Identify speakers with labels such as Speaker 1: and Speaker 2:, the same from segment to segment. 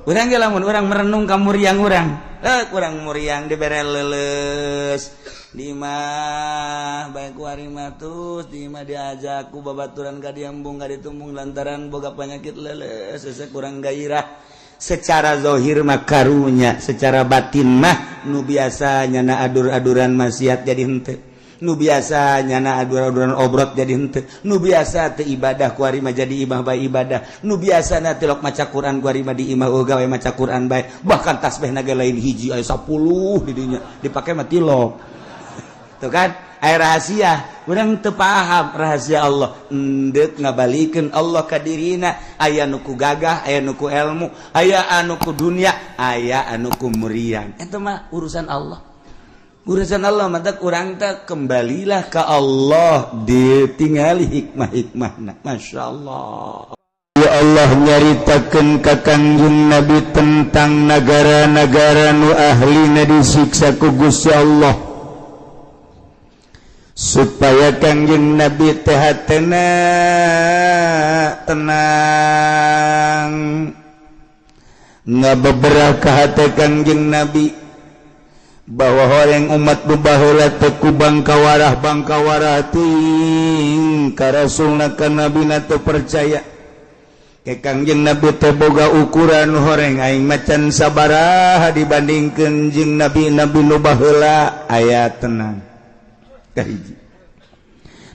Speaker 1: urang ge lamun urang merenung ka muriang urang kurang muriang dibere leuleus di mah bae ku ari matus di mah diajak ku babaturan ka diembung ka ditumbung lantaran boga panyakit leuleus sesek kurang gairah secara zahir mah karunya secara batin mah nu biasa nyana adur-aduran maksiat jadi henteu nu biasa nyana adur-aduran obrot jadi henteu nu biasa teu ibadah ku ari mah jadi imah bae ibadah nu biasa na tilok maca Quran ku ari mah di imah gawe maca Quran bae bahkan tasbihna ge lain hiji aya 10 di dinya dipake mah tilok tuh kan aya rahasia urang teu paham rahasia Allah endek ngabalikeun Allah ka dirina aya nu ku gagah aya nu ku ilmu aya anu ku dunya aya anu ku muriang eta mah urusan Allah mata urang teh kembalilah ka Allah ditingali hikmah-hikmahna masyaallah ya Allah nyaritakeun ka Kangjeng Nabi tentang negara-negara nu ahlina disiksa ku Gusti Allah supaya Kangjeng Nabi teh tenang ngabeberah ka hate Kangjeng Nabi bahwa orang umat baheula teh ku bangkawarah ting ka rasulna ka nabina teu percaya ke Kangjeng Nabi teh boga ukuran horeng aing macan sabaraha dibandingkeun jeung nabi-nabi nu baheula aya tenang kahiji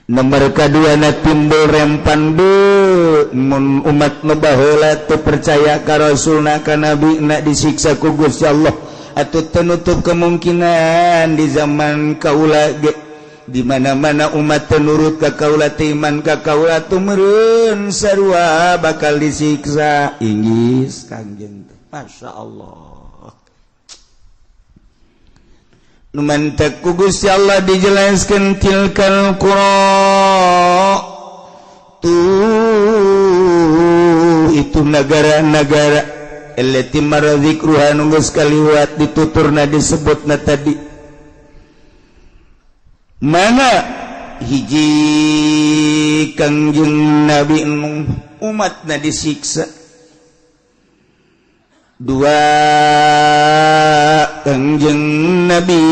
Speaker 1: nomor kadua na timbul rempan deui mun umat nu baheula teu percaya ka rasulna ka nabina disiksa ku Gusti Allah atau tenutup kemungkinan di zaman kaula ge di mana-mana umat tenurut ka kaula iman ka kaula tumeureun sarua bakal disiksa inggis Kangjeng masyaallah nu mantek ku Gusti Allah dijelaskeun tilkal qura tuh itu negara-negara allati marzikruha nu geus kaliwat dituturna disebutna tadi mana hiji Kangjeng Nabi nu umatna disiksa dua Kangjeng Nabi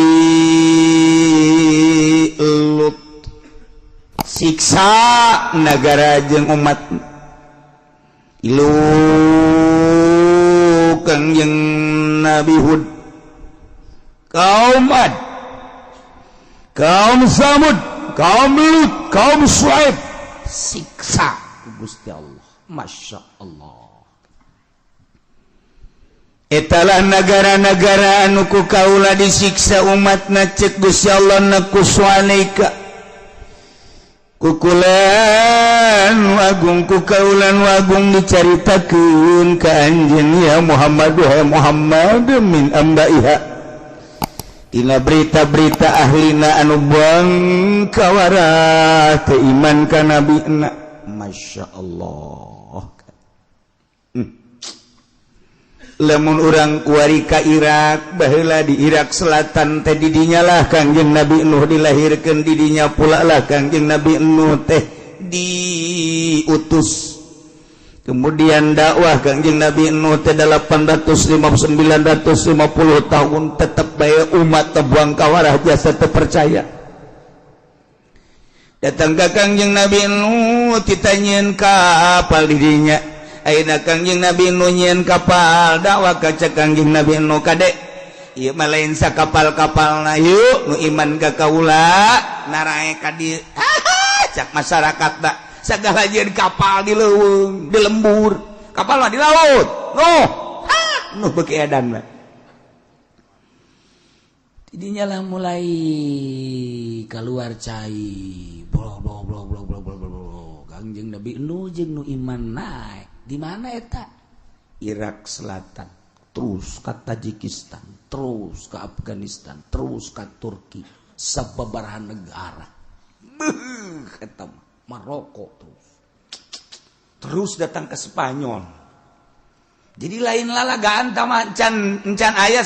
Speaker 1: Lut siksa negara jeung umat ilu Kangjeng Nabi Hud kaum Ad kaum Samud kaum Lut kaum Syuaib siksa Gusti Allah masya Allah etalah negara-negara anu ku kaula disiksa umatna cek Gusti Allah na kuswalika kukulan wagung kukaulan wagung dicaritakeun ka anjeun ya Muhammad wa Muhammad min ambaiha tina berita-berita ahlina anu bangkawarah teu iman ka nabina masyaallah lamun urang kuari ka Irak baheula di Irak Selatan teh di dinya lah Kangjeng Nabi Nuh dilahirkeun di dinya pula lah Kangjeng Nabi Nuh teh diutus kemudian dakwah Kangjeng Nabi Nuh teh 950 tahun tetep bae umat teh bangkawarah jasa teu percaya datang ka Kangjeng Nabi Nuh ditanyaeun kapal di dinya ayeuna Kangjeng Nabi Nuh nyieun kapal dakwah ka Kangjeng Nabi Nuh kade ieu mah lain sakapal-kapalna yuk nu iman ka kaula narae ka dieu cak masyarakatna sagala jeung kapal di leuweung di lembur kapal mah di laut Nuh beuki edan mah tidinya lah mulai keluar cai Kangjeng Nabi Nuh jeung nu iman naik di mana eta Irak Selatan terus ke Tajikistan terus ke Afghanistan terus ke Turki sababaraha negara eta Maroko terus datang ke Spanyol jadi lain lalagaan tama encan aya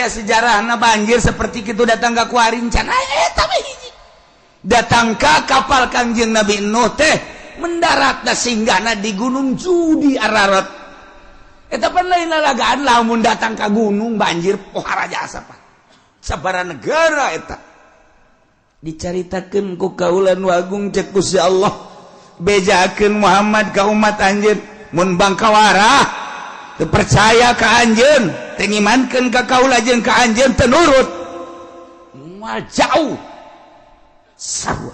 Speaker 1: sejarahna banjir seperti kitu datang ka kuari encan aya eta hiji datang ka kapal Kangjeng Nabi Nuh teh mendarat da singgahna di Gunung Judi Ararat eta pan lain lalagaan lamun datang ka gunung banjir pohara jasa Pak sabaraha negara eta dicaritakeun ku kaula nu agung cek Gusti Allah bejakeun Muhammad ka umat anjeun mun bangkawara teu percaya ka anjeun teu ngimankeun ka kaula jeung ka anjeun teu nurut moal jauh sarua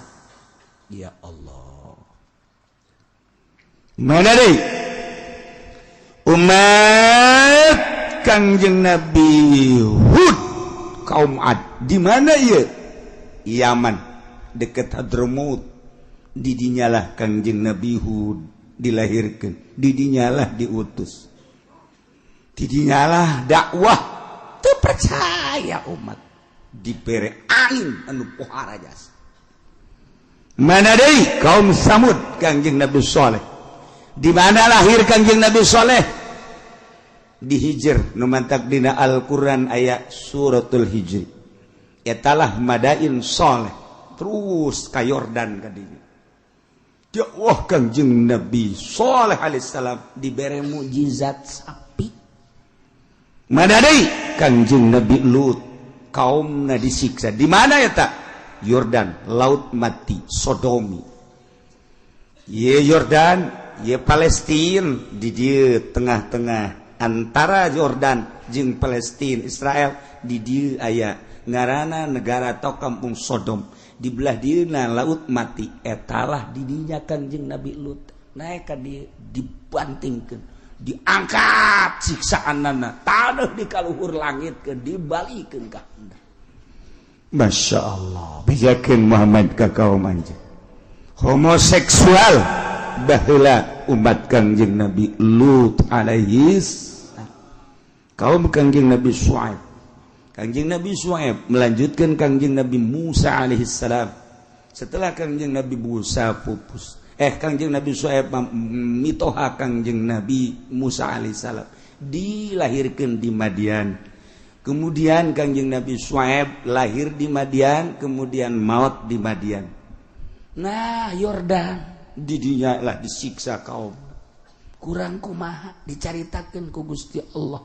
Speaker 1: ya Allah mana deui umat Kangjeng Nabi Hud kaum Ad di mana ieu Yaman deket Hadramaut di dinyalah Kangjeng Nabi Hud dilahirkeun di dinyalah diutus di dinyalah dakwah teu percaya umat dibere angin anu pohara jasa mana deui kaum Samud Kangjeng Nabi Saleh di mana lahir Kangjeng Nabi Saleh di Hijr nu mantak dina Al-Qur'an aya suratul Hijr etalah madain Saleh terus ka Yordan ka dieu dakwah Kangjeng Nabi Saleh alaihissalam dibere mukjizat sapi mana deui Kangjeng Nabi Lut kaumna disiksa di mana eta Yordan laut mati Sodomi ye Yordan ye Palestina di dieu tengah-tengah antara Yordan jeung Palestina Israel di dieu aya ngaranna negara atau kampung Sodom di belah dieuna laut mati etalah di dinya Kangjeng Nabi Lut naik ka dieu dibantingkeun diangkat siksaanana taneuh di kaluhur langit ke dibalikeun ka handap Masya Allah bijakeun Muhammad ka kaum anjeun homoseksual baheula umat Kangjeng Nabi Lut alaihis kaum Kangjeng Nabi Syuaib Kangjeng Nabi Syuaib melanjutkan Kangjeng Nabi Musa alaihissalam setelah Kangjeng Nabi Musa pupus Kangjeng Nabi Syuaib mitoha Kangjeng Nabi Musa alaihissalam dilahirkan di Madian kemudian Kangjeng Nabi Syuaib lahir di Madian kemudian maut di Madian nah Yordan didinya lah disiksa kaum kurang kumaha dicaritakeun ku Gusti Allah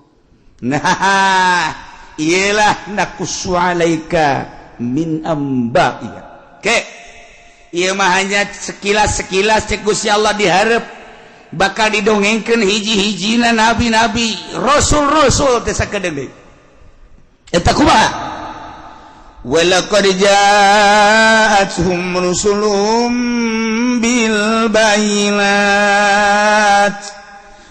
Speaker 1: nah ialah naqussu alaika min amba'iyya ke ieu mah hanya sekilas-sekilas cek Gusti Allah dihareup bakal didongengkeun hiji-hijina nabi-nabi rasul-rasul teh sakedeung deui eta kumaha walaqad ja'atuhum rusulum bil bayinat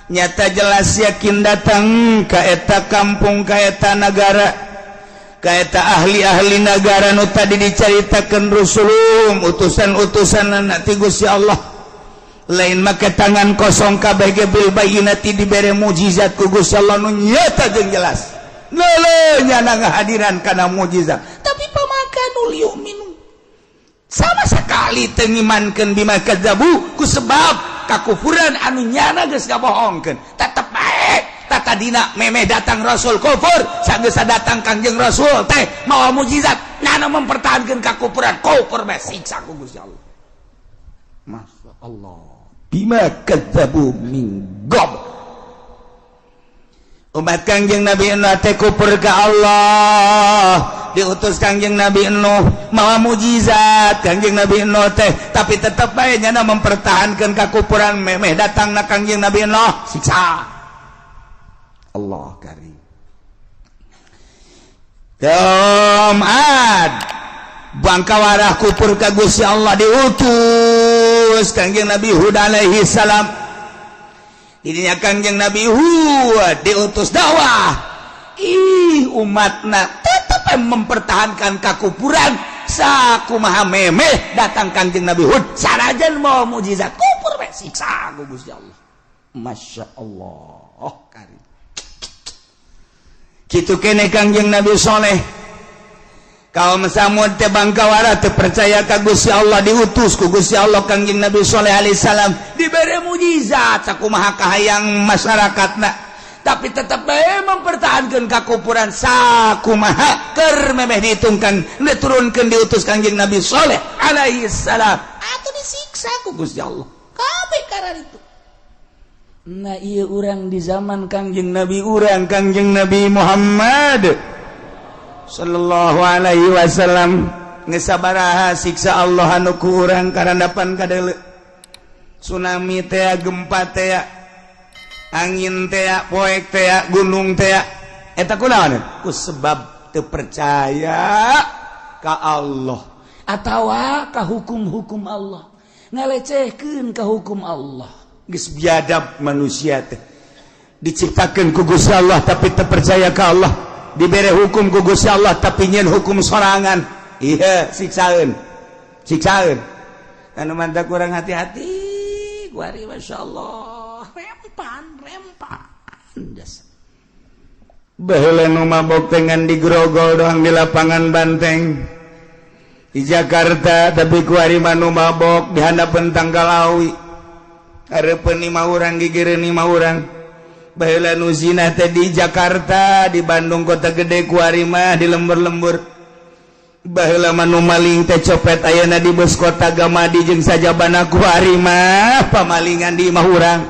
Speaker 1: nyata jelas yakin datang ka eta kampung ka eta negara ka eta ahli-ahli negara nu tadi dicaritakeun rusulum utusan-utusanna ti Gusti Allah lain make tangan kosong kabeh ge bil bayinati dibere mukjizat ku Gusti Allah nu nyata jeung jelas leuleung nya ngahadiran kana mukjizat tapi pamakan uliu minum sama sekali teu ngimankeun bima kadzabu ku sebab kakufuran anu nyana geus ngabohongkeun tetep bae tata dina memeh datang rasul kufur sageus datang Kangjeng Rasul teh mawa mukjizat nyana mempertahankeun kakufuran kufur bae siksa ku Gusti Allah masyaallah bima kadzabu min gob umat Kangjeng Nabi Nuh teh kufur ka Allah diutus Kangjeng Nabi Nuh mawa mukjizat Kangjeng Nabi Nuh teh tapi tetep bae nyana mempertahankeun kakufuran memeh datangna Kangjeng Nabi Nuh siksa Allah karim kaum Ad bangkawarah kufur ka Gusti Allah diutus Kangjeng Nabi Hud alaihi salam didinya Kangjeng Nabi Hud diutus dakwah umatna tetap mempertahankan kakufuran sakumaha memeh datang Kangjeng Nabi Hud sanajan mau mukjizat kufur bae siksa ku Gusti Allah Masya Allah karim kitu kene Kangjeng Nabi Saleh kaum Samud teh bangkawara teu percaya ka Gusti Allah diutus ku Gusti Allah Kangjeng Nabi Saleh alaihissalam dibere mukjizat sakumaha kahayang masyarakatna tapi tetap bae mempertahankeun kakufuran sakumaha keur memeh ditungkan diturunkeun diutus Kangjeng Nabi Saleh alaihissalam atuh disiksa ku Gusti Allah kabeh karana itu Nah iya urang di zaman Kangjeng Nabi urang Kangjeng Nabi Muhammad sallallahu alaihi wasallam geus sabaraha siksa Allah anu ku urang karandapan kadeuleu tsunami teh gempa teh angin teh poek teh gunung teh eta kunaon ku sebab teu percaya ka Allah atawa ka hukum-hukum Allah ngalecehkeun ka hukum Allah geus biadab manusia teh diciptakeun ku Gusti Allah tapi teu percaya ka Allah dibere hukum ku Gusti Allah tapi nyeun hukum sorangan iya siksaeun anu mantap kurang hati-hati kuari masyaallah rempan das baheula nu mabok teh ngan digrogol doang di lapangan banteng di Jakarta tapi kuari manu mabok di handapeun Tangkalawi hareupeun 5 urang gigireun 5 urang baheula nu zina teh di Jakarta di Bandung kota gede kuari mah di lembur-lembur baheula manu maling teh copet ayeuna di bus kota Gamadi jeung sajabana kuari mah pamalingan di 5 urang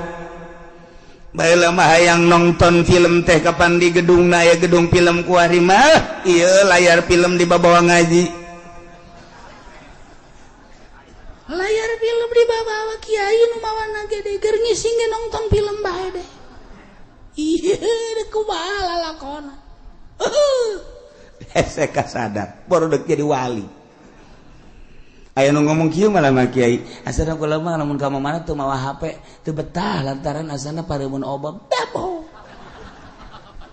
Speaker 1: baheula mah hayang nonton film teh kapan di gedungna aya gedung film kuari mah ieu layar film di babawa ngaji layar film di babawa kiai nu mawana gede keur ngisi nonton film bae deh iya deh kumaha lakona hese kasadar baru dek jadi wali aya nu ngomong kieu malah mah kiai asana kula mah lamun ka mana teu mawa HP teu betah lantaran asana paremun obat bebo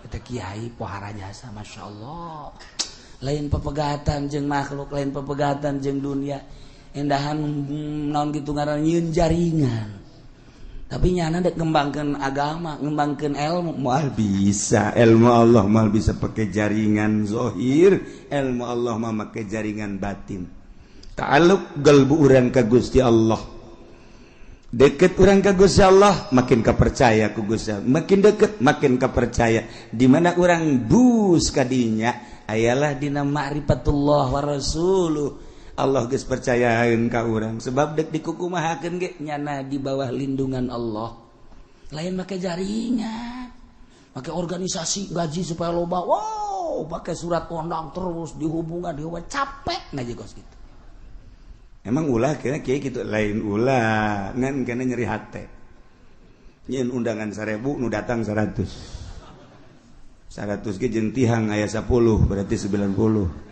Speaker 1: eta kiai pohara jasa masyaallah lain pepegatan jeung makhluk lain pepegatan jeung dunia endahan naon gitu ngaran nyieun jaringan tapi nyana dek ngembangkeun agama ngembangkeun ilmu moal bisa ilmu Allah moal bisa pakai jaringan zahir ilmu Allah mah make jaringan batin ta'alluq qalbu urang ka Gusti Allah deket urang ka Gusti Allah makin kapercaya ku Gusti Allah makin deket makin kapercaya di mana urang dus kadinya ayalah dina ma'rifatullah wa rasuluh Allah geus percayaeun ka urang sebab dek dikukumahakeun ge nyana di bawah lindungan Allah lain make jaringan make organisasi gaji supaya loba wow pakai surat undang terus dihubungan capek ngaji kos gitu emang ulah kira kieu kitu lain ulah ngan kana nyeri hate nyeun undangan 1000 nu datang 100 ge jeung tihang aya 10 berarti 90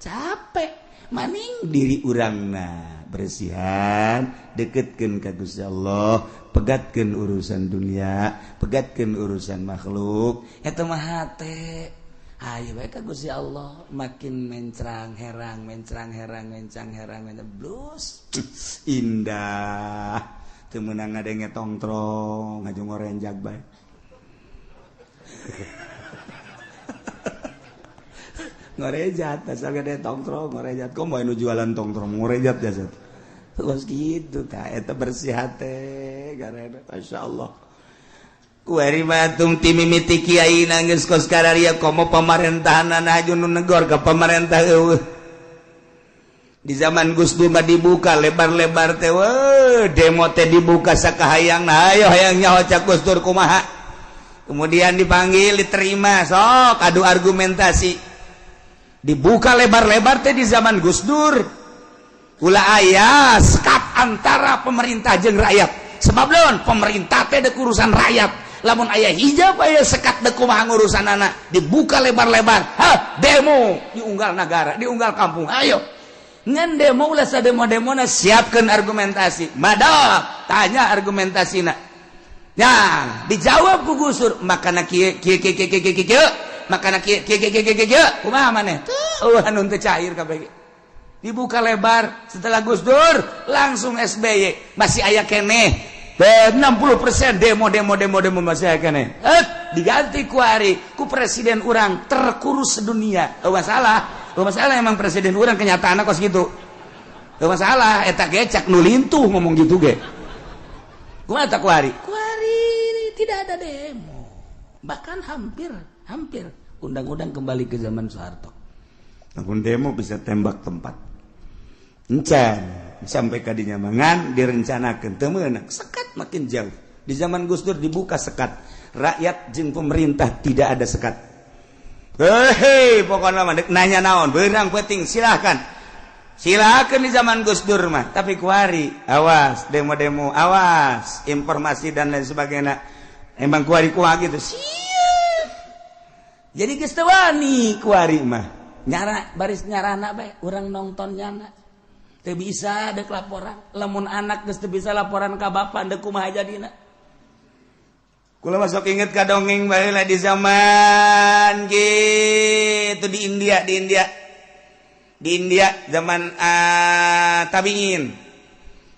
Speaker 1: capek maning diri urangna bersihan deketkeun ka Gusti Allah pegatkeun urusan dunia pegatkeun urusan makhluk eta mah hate ayo bae ka Gusti Allah makin mencrang herang blus indah teu meunang ngadenge tongtrong ngajung ngorenjag bae ngorejat asal gede tongkrong ngorejat kok mau nu jualan tongkrong ngorejat jasa terus gitu tah eta bersih hate karena masyaallah kuari matung ti mimiti kiai nanggeus kos kararia komo pamerintahanan hajun nu negor ka pamarentah eueuh di zaman Gus Dur mah dibuka lebar-lebar teh demo teh dibuka sakahayangna ayo hayang nyaho cak Gus Dur kumaha kemudian dipanggil diterima sok adu argumentasi dibuka lebar-lebar teh di zaman Gus Dur ulah aya skap antara pemerintah jeung rakyat sebab lamun pemerintah teh dek urusan rakyat lamun aya hijab aya sekat dek kumaha ngurusanana dibuka lebar-lebar demo diunggal negara diunggal kampung ayo ngan demo ulah sademo-demona siapkeun argumentasi madap tanya argumentasina ya dijawab ku Gus Dur makana kieu makana kieu kumaha maneh tuh anu teu cair kabeh dibuka lebar setelah Gus Dur langsung SBY masih aya keneh 60% demo masih aya keneh diganti ku presiden urang terkurus sedunia masalah emang presiden urang kenyataanna kos gitu masalah eta ge cak nu lintuh ngomong gitu ge kumaha tak ku hari tidak ada demo bahkan hampir undang-undang kembali ke zaman Soeharto. Namun demo bisa tembak tempat. Encan sampai kadinya mangan direncanakan temenan sekat makin jauh. Di zaman Gus Dur dibuka sekat, rakyat jeung pemerintah tidak ada sekat. Hei pokoknya mah nanya naon beurang penting silakan di zaman Gus Dur mah, tapi kuari awas demo-demo, awas informasi dan lain sebagainya, emang kuari gitu siap. Jadi geus teu wani kuari mah nyara baris nyarana bae urang nonton nyana teu bisa dek laporan, lamun anak geus teu bisa laporan ka bapa deuk kumaha jadina. Kula masuk inget ka dongeng baheula di zaman gitu di India zaman tabiin.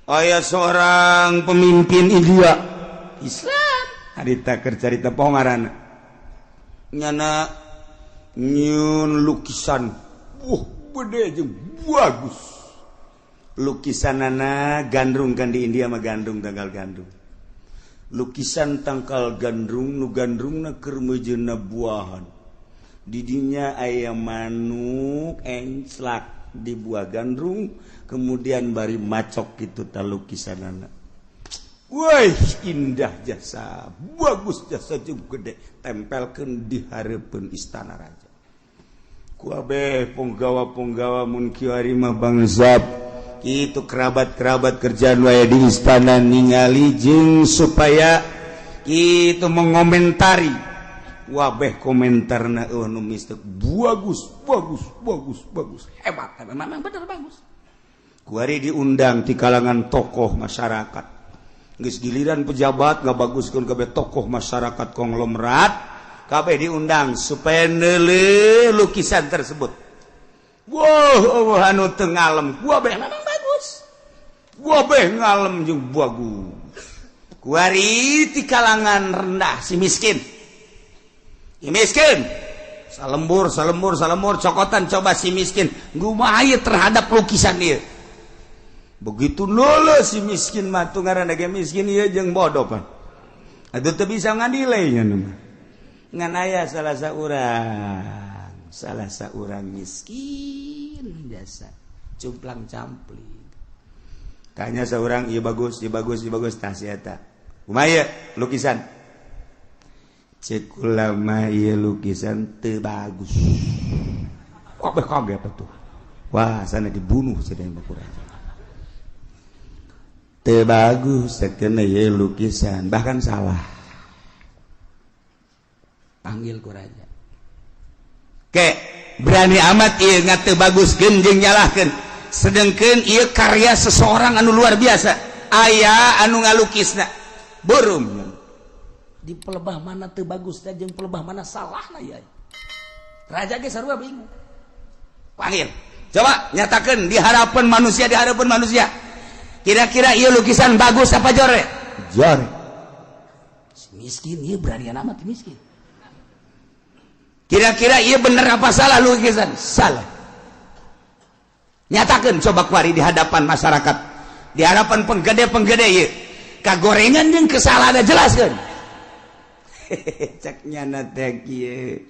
Speaker 1: Aya seorang pemimpin India Islam harita keur carita pongaran nyana nyun lukisan bede jeung bagus lukisanana gandrung kan di India mah gandrung tanggal gandrung lukisan tangkal gandrung nu gandrungna keur meujeunna buahan didinya aya manuk enclak di buah gandrung kemudian bari macok kitu ta lukisanana. Wah indah jasa bagus jasa jeung gede tempelkeun di hareupeun istana raja ku abeh punggawa-punggawa mun kieu mah bangsab itu kerabat-kerabat kerjaan wae di istana ningali jeung supaya itu mengomentari wabeh komentarna nu mistek bagus hebat memang bener bagus kuari diundang di kalangan tokoh masyarakat geus giliran pejabat ngabaguskeun kabeh tokoh masyarakat konglomerat kabeh diundang supaya neuleuh lukisan tersebut. Wow anu teu ngalem kuabeh memang Wabeh ngalem jeung bagus. Kuari ti kalangan rendah si miskin. Salembur cokotan coba si miskin ngumaha terhadap lukisan ieu. Begitu nolo si miskin mah tu ngaranna ge miskin ieu jeung bodoh pan. Atuh teu bisa ngadilai nya mah. Ngan aya salah saurang miskin jasa cumplang campling. Tanya seorang, iya bagus, tas eta. Kumaha lukisan? Cek ulama ieu lukisan teu bagus. Kok kaget atuh. Wah, sana dibunuh cenah bakurang. Teu bagus sakeuna ieu lukisan, bahkan salah. Panggil ku raja. Ke, berani amat ieu ngateu baguskeun jeung nyalahkeun. Sedangkan ia karya seseorang anu luar biasa aya anu ngalukisna beureum di pelebah mana teu bagusna jeung pelebah mana salahna ya raja ge sarua bingung panggil coba nyatakeun di harapan manusia kira-kira ieu lukisan bagus apa jore si miskin ieu berani amat miskin kira-kira ieu bener apa salah lukisan salah. Nyatakan coba kuari di hadapan masyarakat, di hadapan penggede ieu kagorengan jeung kesalahan jelaskeun. Cek nyana teh kieu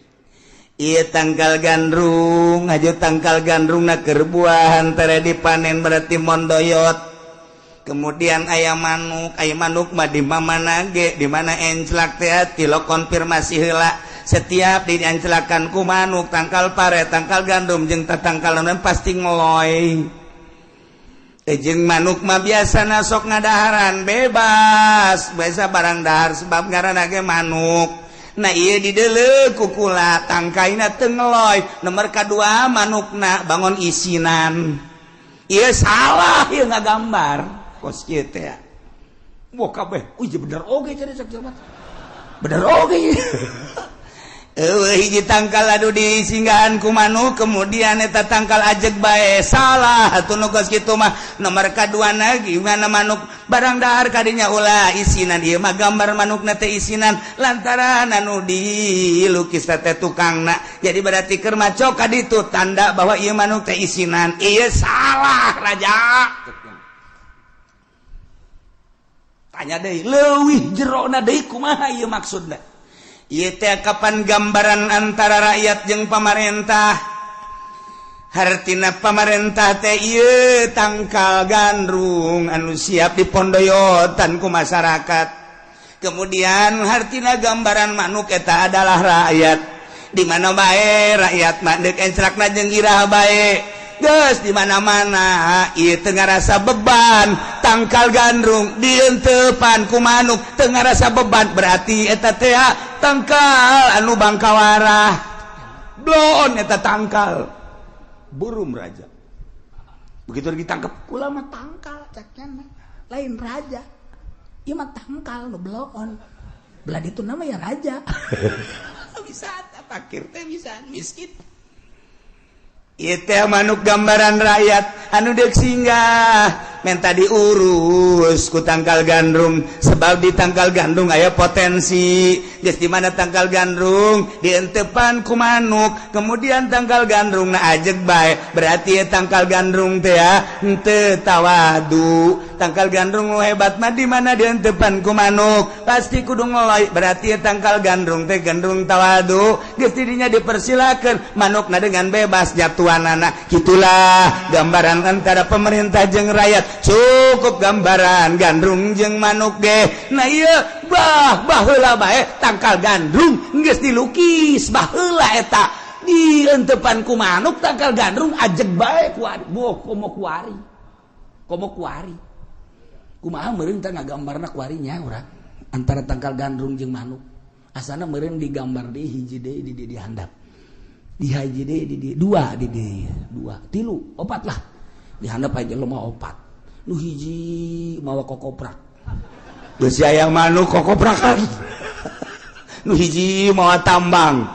Speaker 1: ieu tangkal gandrung aju tangkal gandrungna keur buahan tere dipanen berarti mondoyot kemudian aya manuk mah di mana ge di mana enclak teh tilo konfirmasi heula setiap diancelakan ku manuk tangkal pare tangkal gandum jeung tatangkalonan pasti ngeloy jeung manuk mah biasana sok ngadaharan bebas biasa barang dahar sebab ngaranna ge manuk nah ieu dideuleuh ku kula tangkaina teu ngeloy nomor kadua manukna bangun isinan ieu salah ieu ngagambar kos kieu teh wah kabeh bener oge cari sakieu bener oge hiji tangkal adu di singgahan ku manuk kemudian eta tangkal ajeg bae salah atuh nu geus kitu mah nomor kaduana gimana manuk barang dahar kadinya ulah isinan ieu mah gambar manukna teh isinan lantaran anu dilukis teh tukangna jadi berarti keur macok ka ditu tanda bahwa ieu manuk teh isinan ieu salah raja tanya deui leuwih jerona deui kumaha ieu maksudna ieu teh kapan gambaran antara rakyat jeung pamarentah hartina pamarentah teh ieu tangkal gandrung anu siap dipondoyotan ku masyarakat. Kemudian hartina gambaran manuk eta adalah rakyat. Di mana bae rakyat mah deuk encrakna jeung iraha bae. Geus di mana-mana ieu teu ngarasa beban, tangkal gandrung dieunteupan ku manuk teu ngarasa beban, berarti eta teh tangkal anu bangkawarah. Blon eta tangkal. Burung raja. Begitu ditangkap, kula mah tangkal ceknya lain raja. Ieu mah tangkal nu blon. Belah ditu nama ya raja. Bisa fakir teh bisa miskin. Ieu teh manuk gambaran rakyat anu deuk singgah menta diurus ku tangkal gandrung, sebab di tangkal gandrung aya potensi. Geus di mana tangkal gandrung dienteupan ku manuk, kemudian tangkal gandrung na ajeg bae, berarti tangkal gandrung teh henteu tawadu. Tangkal gandrung nu hebat mah di mana dienteupan ku manuk, pasti kudu ngoloy, berarti tangkal gandrung teh gandrung tawadu. Geus didinya dipersilakeun manukna dengan bebas jatuhanana. Kitulah gambaran antara pemerintah jeung rakyat. Cukup gambaran gandrung jeung manuk ge. Nah ieu baheula bae tangkal gandrung geus dilukis baheula eta dieunteupan ku manuk tangkal gandrung ajeg bae kuari. Boh komo kuari. Kumaha meureun teh ngagambarna kuarinya urang antara tangkal gandrung jeung manuk. Asana meureun digambar deui hiji deui di dihandap. Di hiji deui di dua di dua, tilu, opat lah. Dihandap aja lo mau opat. Nu hiji mawa kokoprak. Geus aya manuk kokoprakan. Nu hiji mawa tambang.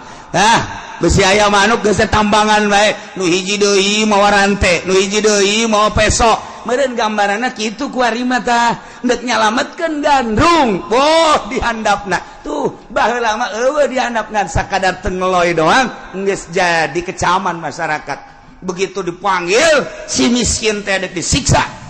Speaker 1: Geus aya manuk geus tambangan bae. Nu hiji deui mawa rante, nu hiji deui mawa peso. Meureun gambaranna kitu kuari mah tah hendak nyalametkeun gandrung. Boh dihandapna. Tuh baheula mah eueuh dihandapna sakadar teu ngeloy doang geus jadi kecaman masyarakat. Begitu dipanggil si miskin teh dek disiksa.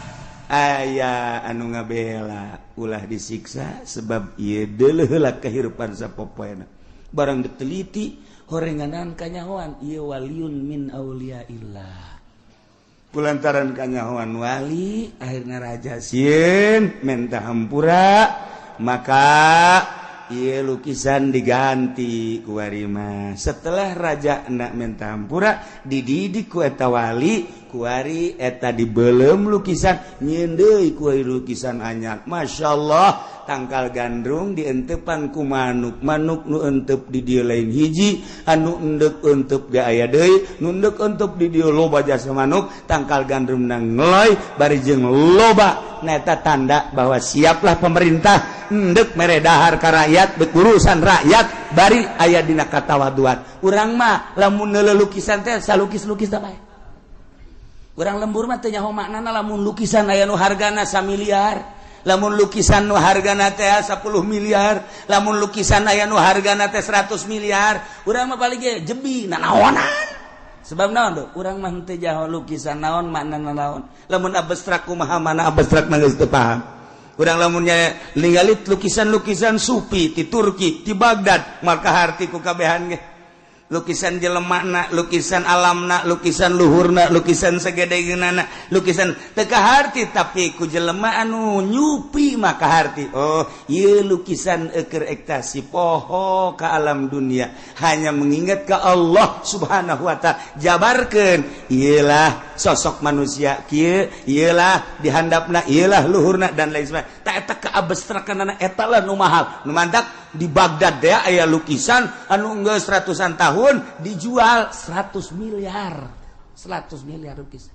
Speaker 1: Aya anu ngabela ulah disiksa sebab ieu deuleuh heula kahirupan sapopoena. Barang diteliti horenganan kanyahoan ieu waliun min auliyaillah. Kulantaran kanyahoan wali akhirna raja sieun menta hampura, maka ieu lukisan diganti ku ari mah. Setelah raja hendak menta hampura dididik ku eta wali, ku ari eta dibeuleum lukisan nyieun deui ku lukisan anyar. Masyaallah tangkal gandrung dienteupan ku manuk. Manuk nu enteup di dieu lain hiji, anu endeup enteup ge aya deui, nu endeup enteup di dieu loba jasa manuk, tangkal gandrung nang ngeloy bari jeung loba. Nah eta tanda bahwa siaplah pemerintah endeup mere dahar ka rakyat, urusan rakyat bari aya dina katawaduan. Urang mah lamun neuleuh lukisan teh salukis-lukis da bae. Urang lembur mah teu nyaho maknana lamun lukisan aya nu hargana 1 miliar. Lamun lukisan nu hargana teh 10 miliar, lamun lukisan aya nu hargana teh 100 miliar, urang mah paling ge jebi nanaonan. Sebab naon tuh? Urang mah teu jaho lukisan naon maknana naon. Lamun abstrak kumaha mana abstrak mah geus teu paham. Urang lamun nya ningali lukisan-lukisan Sufi ti Turki, ti Baghdad, maka harti ku kabehan ge. Lukisan jelemana, lukisan alamna, lukisan luhurna, lukisan sagedegeunana, lukisan teu kaharti tapi ku jelema anu nyupi maka harti. Oh, ieu lukisan keur ekstasi poho ka alam dunia, hanya mengingat ka Allah Subhanahu wa taala. Jabarkeun ielah sosok manusia kieu, ielah dihandapna, ielah luhurna dan lain sebagainya. Ta eta kaabstrakanana eta lah nu mahal. Nu mantak di Baghdad deh aya lukisan anu geus ratusan tahun dijual 100 miliar. 100 miliar lukisan.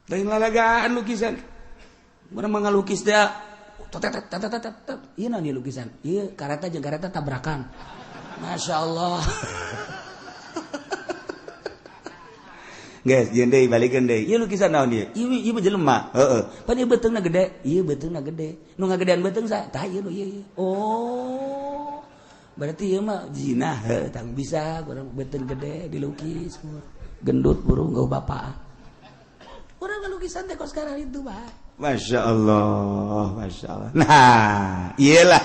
Speaker 1: Lain lalagaan lukisan. Mun mangalukis teh ieu naon ieu lukisan? Ieu kareta jeung kareta tabrakan. Masyaallah. Guys, jeung deui balikeun deui. Ieu lukisan naon ieu? Ieu mah jelema. Heeh. Pan ieu beteungna gede. Ieu beteungna gede. Nu ngagedean beteung sa? Tah ieu nu ieu. Oh. Berarti ieu mah zina. Heuh, tang bisa urang beteung gede dilukis. Gendut burung gau bapak. Urang lukisan teh kos sekarang itu, Pak. Masyaallah, masyaallah. Nah, iyalah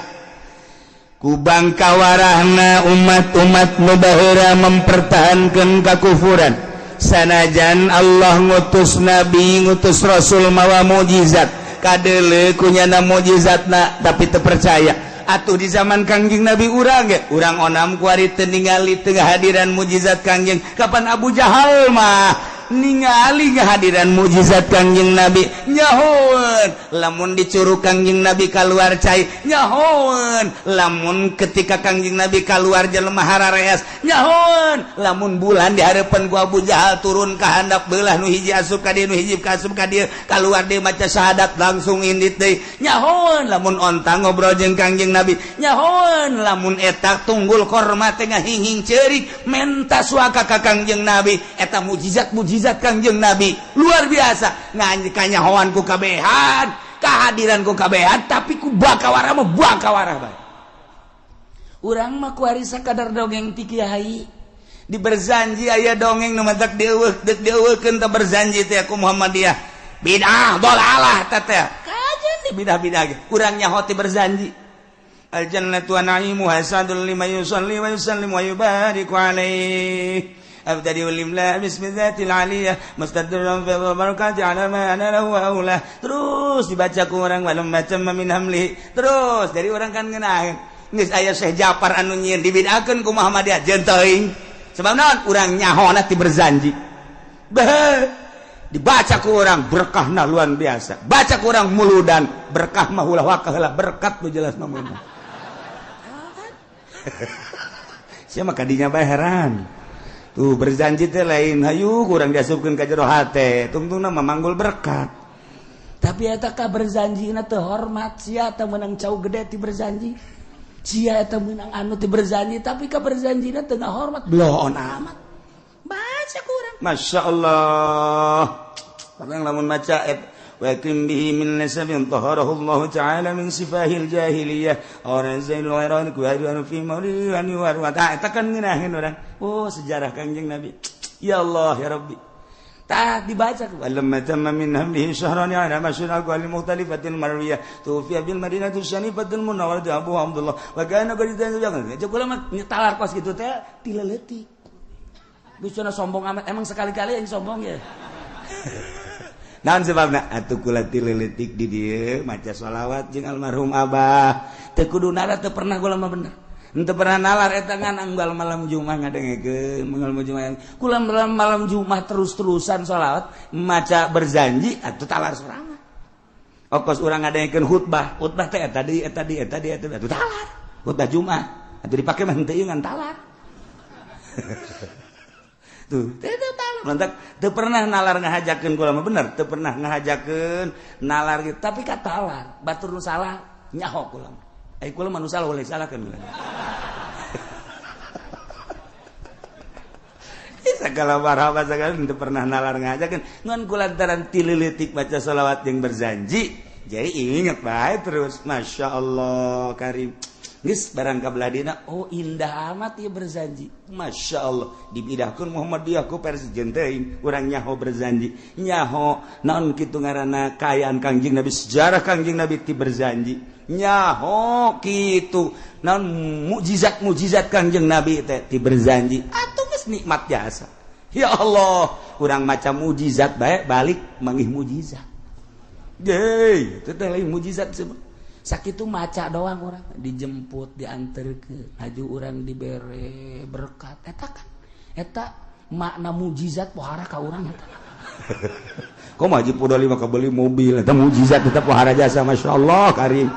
Speaker 1: ku bangkawarahna umat-umat nu baheura mempertahankeun kakufuran. sanajan Allah ngutus nabi ngutus rasul mawa mukjizat kadele kunyana mukjizatna tapi teu percaya atuh di zaman Kangjeng Nabi urang ge urang onam ku ari teu ningali teu hadiran mukjizat Kangjeng kapan Abu Jahal mah ningali kehadiran mukjizat Kangjeng Nabi nyahoeun lamun dicurug Kangjeng Nabi kaluar cai nyahoeun lamun ketika Kangjeng Nabi kaluar jelema harareas nyahoeun lamun bulan di hareupeun ku Abu Jahal turun ka handap beulah nu hiji asup ka dieu nu hiji asup ka dieu kaluar deui maca syahadat langsung indit deui nyahoeun lamun onta ngobrol jeung Kangjeng Nabi nyahoeun lamun eta tunggul korma teh ngahing-hing ceurik menta suaka ka Kangjeng Nabi eta mukjizat Kangjeng Nabi luar biasa kanyahoan ku kabehan kehadiran ku kabehan tapi ku bakawara mah bakawara bae urang mah ku ari sakadar dongeng ti kiai di berjanji aya dongeng nu matak deueukeun teh berjanji teh ku Muhammadiyah bidah dolalah teh kajen di bidah-bidah ge urang nyaho teh berjanji al jannatu wa na'imu hasadul liman yusalli wa yusallim wa yubariku alaihi abdadi walimlah bismillatil aliyah mustadran fi barakati ala ma ana lahu aulah terus dibaca ku urang walam macam min hamli terus dari urang kan ngeunaheun geus aya Syekh Ja'far anu nyieun dibidahkeun ku Muhammadiyah jeung teuing sabab naon urang nyahona ti berjanji dibaca ku urang berkahna luar biasa baca ku urang muludan berkah mah ulah wakaheula berkat nu jelas mah mun sia mah kadinya bae heran tuh berjanji teh lain hayu kurang diasupkeun ka jero hate tungtungna memanggul berkat tapi eta ka berjanjina teu hormat sia teh meunang cau gede ti berjanji sia eta meunang anu ti berjanji tapi ka berjanjina teu ngahormat bloon amat baca kurang masyaallah padahal lamun maca وَأَكْرِمْ بِهِ مِنْ نَسَبٍ طَهَرَهُ اللَّهُ تَعَالَى مِنْ سِفَاهِ الْجَاهِلِيَّةِ وَرَزَيْلُ غَيْرَانِ كُوَيْرُ فِي مَوْلِدِ وَأَنِ وَرْوَةَ eta kan ngeunaheun urang oh sejarah Kangjeng Nabi ya Allah ya Rabbi tah dibaca walamma tamma min hamlihi syahran ala masyhur al-qali mukhtalifatil marwiyah tufiya bil madinati syanifatul munawwarati Abu Abdullah wa kana qadidan jangan kula mah talar kos kitu teh tileutik bisana sombong amat emang sekali-kali yang sombong ya naon sebabna atuh kula ti leuletik di dieu maca shalawat jeung almarhum Abah teu kudu nara teu pernah kula mah bener henteu pernah nalar eta ngan anggal malam Jumat ngadengekeun malam Jumat kula malam Jumat terus-terusan shalawat maca berjanji atuh talar sorangan okos urang ngadengekeun khutbah teh eta di atuh talar khutbah Jumat atuh dipake mah henteu ngan talar tuh teu talar lantak teu pernah nalar ngahajakeun kula mah bener teu pernah ngahajakeun nalar gitu tapi ka talar batur nu salah nyaho kula kula mah nu salah boleh salahkeun kula segala marhaba segala teu pernah nalar ngahajakeun ngan kula lantaran tileutik baca shalawat jeung berjanji jadi inget bae terus masyaallah karim geus barang kabelah dina oh indah amat ieu berjanji masyaallah dibidahkeun Muhammadiyah ku persieun teuing urang nyaho berjanji nyaho naon kitu ngaranna kaayaan Kangjeng Nabi sejarah Kangjeng Nabi ti berjanji nyaho kitu naon mukjizat Kangjeng Nabi teh ti berjanji atuh geus nikmat jasa ya Allah urang maca mukjizat bae balik manggih mukjizat deui teh lain mukjizat sakitu maca doang orang dijemput dianterkeun haju urang dibere berkat eta makna mukjizat pohara ka urang eta kok mah Haji Pudoli mah kabeli mobil eta mukjizat eta pohara jasa masyaallah karim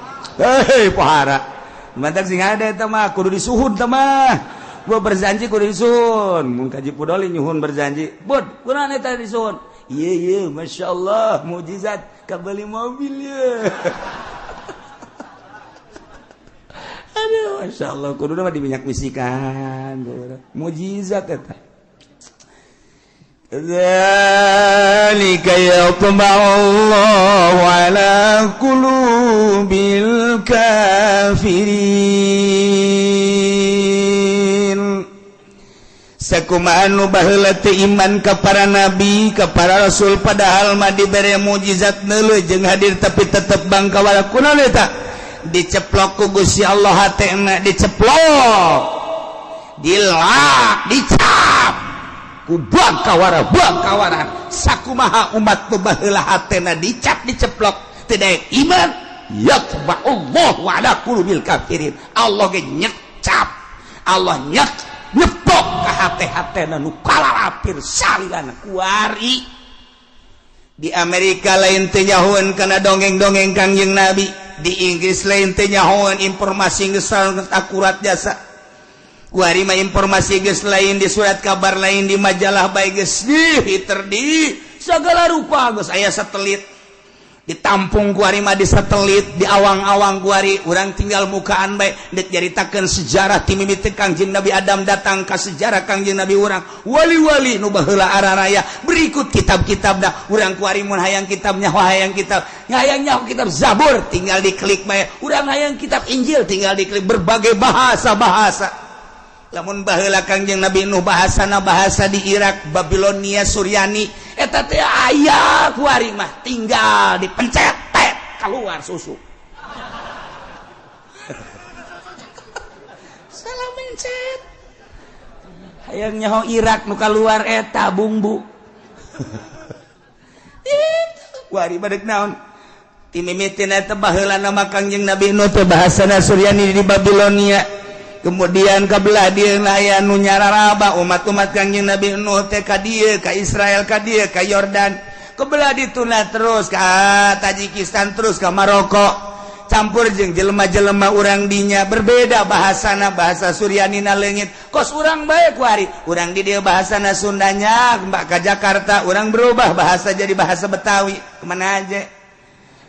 Speaker 1: pohara mantak sing ada eta mah kudu disuhun teh mah gua berjanji kudu disuhun mun Haji Pudoli nyuhun berjanji bud kunaon eta disuhun ieu masyaallah mukjizat kabeli mobil ya aduh masyaallah kudu mah diminyak bisikan mukjizat eta dzalika yatba'allahu ala qulubil kafirin sakumaha nu baheula teu iman ka para nabi ka para rasul padahal mah dibere mukjizat neuleuh jeung hadir tapi tetep bangkawala kunaon eta diceplok ku Gusti Allah hatena diceplok dilak dicap kawaran sakumaha umat nu baheula hatena dicap diceplok teu daek iman yatba'ullahu ala qulubil kafirin. Allah ge nyecap, Allah nyepok ka hate-hatena nu kalalapir salilana kuari. Di Amerika lain teu nyahoeun kana dongeng-dongeng Kangjeng Nabi, di Inggris lain teu nyahoeun informasi geus akurat jasa. Kuari mah informasi geus lain, di surat kabar lain, di majalah bae geus di segala rupa geus aya satelit. Ditampung kuari mah di satelit, di awang-awang kuari urang tinggal mukaan bae dek nyaritakeun sejarah ti mimiti Kangjeng Nabi Adam datang ka sejarah Kangjeng Nabi urang wali-wali nu baheula araraya berikut kitab-kitabna urang kuari mun hayang kitabnya hayang kitab hayang kitab Zabur tinggal diklik bae urang hayang kitab Injil tinggal diklik berbagai bahasa lamun baheula Kangjeng Nabi nu bahasana bahasa di Irak Babilonia Suryani eta teh aya kuari mah tinggal dipencet keluar susu salah mencet hayang nyaho Irak nu keluar eta bumbu kuari badeg naon ti mimitin eta baheula nama Kangjeng Nabi nu teh bahasana Suryani di Babilonia. Kemudian kabelah dia aya nu nyararaba umat-umat Kangjeng Nabi Nuh teh ka dieu ka Israel ka dieu ka Yordan kebelah dituna terus ka Tajikistan terus ka Maroko campur jeung jelema-jelema urang dinya berbeda bahasana bahasa Suryanina leungit kos urang bae kuari urang di dieu bahasana Sundanya mbak ka Jakarta urang berubah bahasa jadi bahasa Betawi kemana aja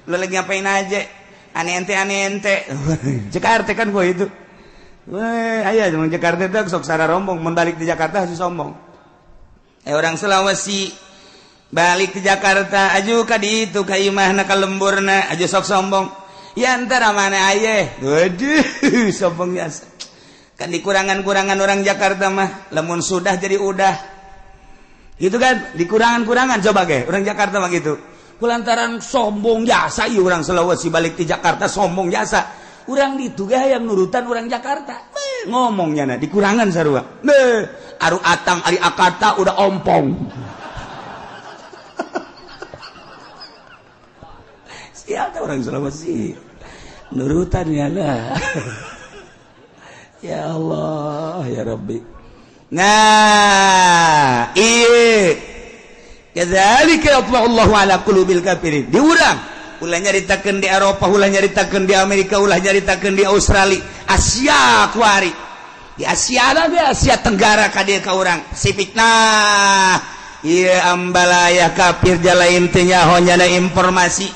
Speaker 1: lu lagi ngapain aja ane-ente Jakarta kan gua itu. Aya jeung Jakarta teh sok sararombong mun balik di Jakarta harus sombong. Orang Sulawesi balik ke Jakarta aju ka ditu ka imahna ka lemburna aju sok sombong. Ya antara mana aya? Waduh, sombong biasa. Kan dikurangan-kurangan orang Jakarta mah lamun sudah jadi udah. Gitu kan? Dikurangan-kurangan coba ge orang Jakarta mah gitu. Kulantaran sombong jasa ieu urang Sulawesi balik di Jakarta sombong jasa. Urang ditu ge hayang nurutan urang Jakarta. Ngomongnya dikurangan sarua. Aru atang ari akata udah ompong. Siapa orang Sulawesi? Nurutan ya lah. Ya Allah, ya Rabbi. Nah, ieu. Kadzalika yatba'ullahu ala qulubil kafirin. Diurang ulah nyaritakeun di Eropa, ulah nyaritakeun di Amerika, ulah nyaritakeun di Australia, Asia kuari. Di Asia lah ge Asia Tenggara ka dieu ka urang. Pasifik nah. Ieu ambalaya kafir jalain teh nyaho nyana informasi.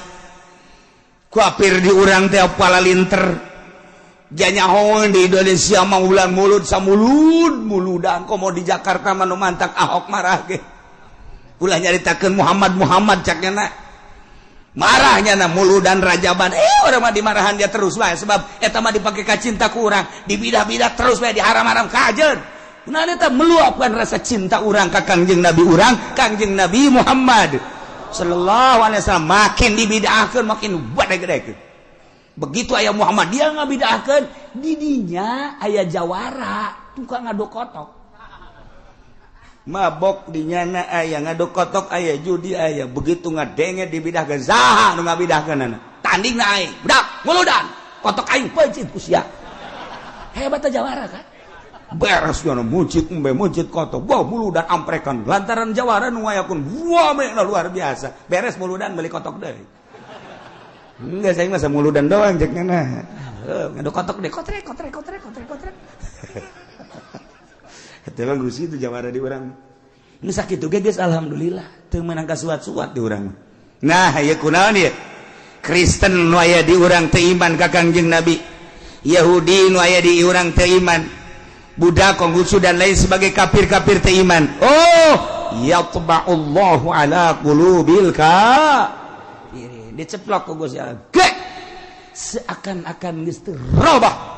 Speaker 1: Kafir di urang teh palalinter. Janyahoeun di Indonesia mah ulang mulut samulud-muludan komo di Jakarta mah nu mantak Ahok marah ge. Ulah nyaritakeun Muhammad cakna. Marahnya na mulu dan rajaban orang mah dimarahan dia terus wae sebab eta mah dipake ka cinta ku urang dibidah-bidah terus wae diharam-haram kajeun nah eta meluapkan rasa cinta urang ka Kangjeng Nabi urang Kangjeng Nabi Muhammad sallallahu alaihi wasallam makin dibidahkeun makin gede-gede begitu aya Muhammad dia ngabidahkeun di dinya aya jawara tukang ngaduk kotok mabok dinyana aya ngaduk kotok aya judi aya begitu ngadenge dibidahkeun saha nu ngabidahkeunana tandingna aing budak muludan kotok aing peujit ku sia hebat jawara kan beres nya mujid kotok wah muludan amprekan lantaran jawara nu ngayakeun wah luar biasa beres muludan beli kotok deui enggak saya mah muludan doang cekna ngaduk kotok deh kotrek Eta bagus itu jawara di urang. Nu sakitu ge geus alhamdulillah teu meunang kasuat-suat di urang. Nah, ieu kunaon ieu? Kristen nu aya di urang teu iman ka Kangjeng Nabi. Yahudi nu aya di urang teu iman. Budak Konghucu dan lain sebagai kafir-kafir teu iman. Oh, yatba'ullahu ala qulubil kafirin. Diceplok ku Gusti Allah. Seakan-akan geus teu robah.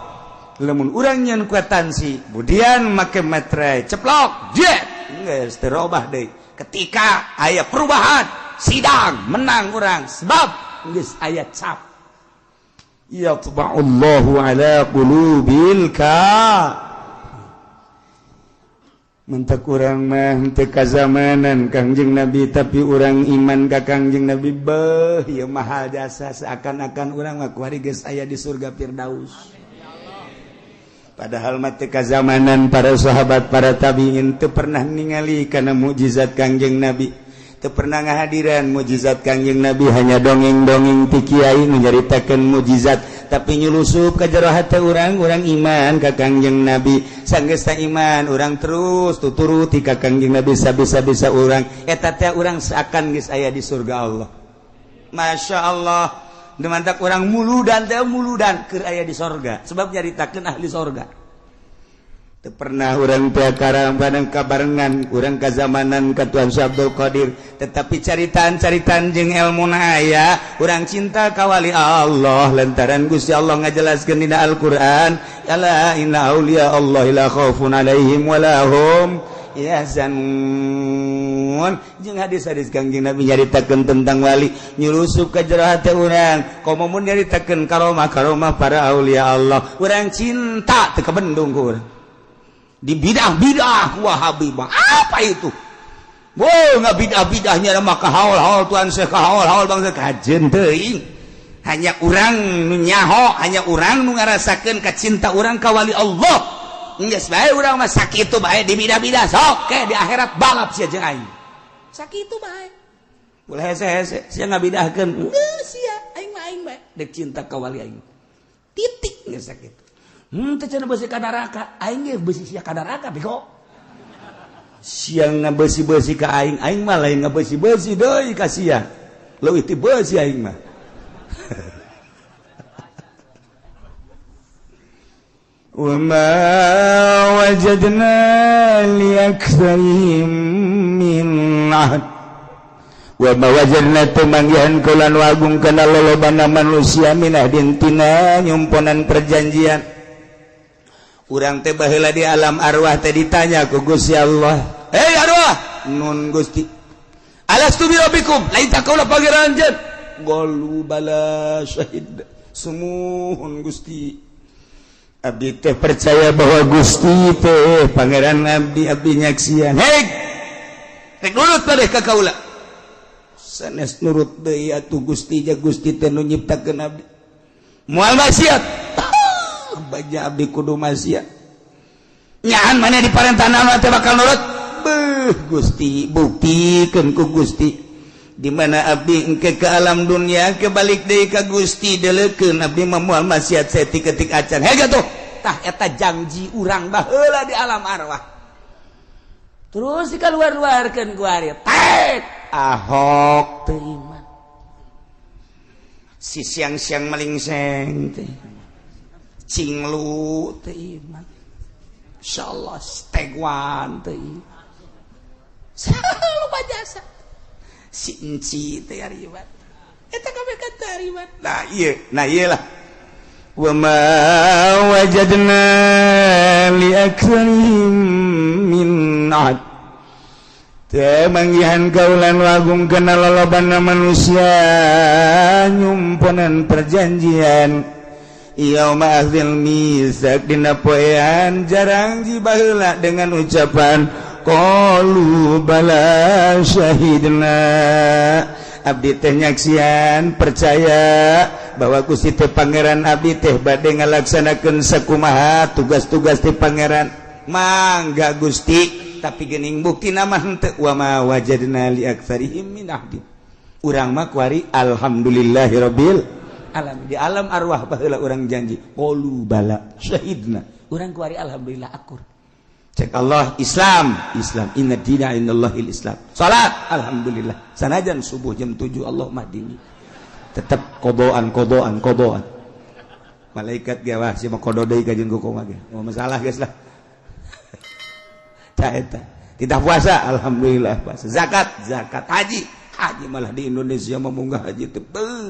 Speaker 1: Lamun urang nyeun kwetansi kemudian make materai ceplok jet geus teu robah deui ketika aya perubahan sidang menang urang sebab geus aya cap yatba'ullahu ala qulubil mentak urang mah teu kazamanan Kangjeng Nabi tapi urang iman ka Kangjeng Nabi beuh ieu mahal jasa seakan-akan urang mah kuari geus aya di surga Firdaus. Padahal mah teu kazamanan para sahabat para tabiin teu pernah ningali kana mukjizat Kangjeng Nabi, teu pernah ngahadiran mukjizat Kangjeng Nabi, hanya dongeng-dongeng ti kiai nu nyaritakeun mukjizat. Tapi nyulusup ka jero hate urang iman ka Kangjeng Nabi. Sanggeus teh iman urang terus tuturuti ka Kangjeng Nabi sabisa-bisa urang eta teh urang seakan geus aya di surga Allah. Masya Allah. Demantak urang muludan keur aya di surga sebab nyaritakeun ahli surga. Teu pernah urang teh karambanan kabarengan urang kazamanan ka Tuan Abdul Qadir, tetapi caritaan-caritaan jeung elmuna aya urang cinta ka wali Allah lantaran Gusti Allah ngajelaskeun dina Al-Qur'an ala inna auliya Allah la khaufun alaihim wa la hum yahzanun. Jeung hadis-hadis Kangjeng Nabi nyaritakeun tentang wali nyulusup ka jero hate urang komo mun nyaritakeun karomah para auliya Allah urang cinta teu kabendung ku urang di bidah-bidah Wahabi mah apa itu? Nggak bidah-bidahnya mah kahaul-haul Tuan Syekh kahaul-haul bangsa kajen teuing. Hanya urang nu nyaho, hanya urang nu ngarasakeun kacinta urang ka wali Allah. Geus bae urang mah sakitu bae di bidah-bidah sok ke di akhirat balap sia jeung aing. Sakitu bae. Boleh hese-hese sia ngabidahkeun. Geus sia aing mah aing bae dek cinta ka wali aing. Titik geus sakitu. Teu cenah beusi ka neraka, aing ge beusi sia ka neraka bego. Siang ngabeusi-beusi ka aing mah lain ngabeusi-beusi deui ka sia. Leuwih ti beusi aing mah. Wa ma wajadna li aktsarihim min ahad. Wa ma wajadna temanggihan kulan wagung kana lolobana manusia min ahdin tina nyumponan perjanjian. Urang teh baheula di alam arwah teh ditanya ku Gusti Allah, "Hei arwah, nun Gusti. Alastu bi rabbikum?" Lain tak kaula pangeran jen. Qalu bala syahid. Sumuhun Gusti. Abdi teh percaya bahwa Gusti teh pangeran abdi nyaksian. Hei, rek nurut teh ka kaula. Sanes nurut deui atuh Gusti ja Gusti teh nu nyiptakeun abdi. Moal maksiat. Baja abdi kudu maksiat. Nyaan mana diparentahna teh bakal nurut? Beuh Gusti, buktikeun ku Gusti. Di mana abdi engke ke alam dunia kebalik deui ka Gusti deleukeun abdi mah moal maksiat saeutik-eutik acan. Hege tuh. Tah eta janji urang baheula di alam arwah. Terus dikaluar-luarkeun ku ari. Tek Ahok teu iman. Si siang-siang melingseng teh. Cinglu teu iman. Insyaallah stegwan teu iman. Loba jasa. Si enci teh aribat. Eta kabeh kata aribat. Nah ieu lah. Wa ma wajadna li aktsarihim min ahad. Teu manggihan kaulan wagung kana lolobana manusia nyumponan perjanjian. Yauma akhdil misak dina poean jarang jibaheula dengan ucapan qalu bala syahidna. Abdi teh nyaksian percaya bahwa Gusti teh pangeran abdi teh bade ngalaksanakeun sakumaha tugas-tugas ti pangeran. Mangga Gusti, tapi geuning bukti nama henteu wa ma wajadna li aktsarihim min ahdi. Urang mah kuari alhamdulillahirabbil alam di alam arwah baheula urang janji qalu bala syahidna urang kuari alhamdulillah akur cek Allah Islam inna dina indallahil Islam salat alhamdulillah sanajan subuh jam 7 Allah madini tetep kodoan malaikat ge wah si mah kodo deui ka jeung koko mah ge masalah geus lah ta eta tidak puasa alhamdulillah puasa zakat haji malah di Indonesia memunggah haji itu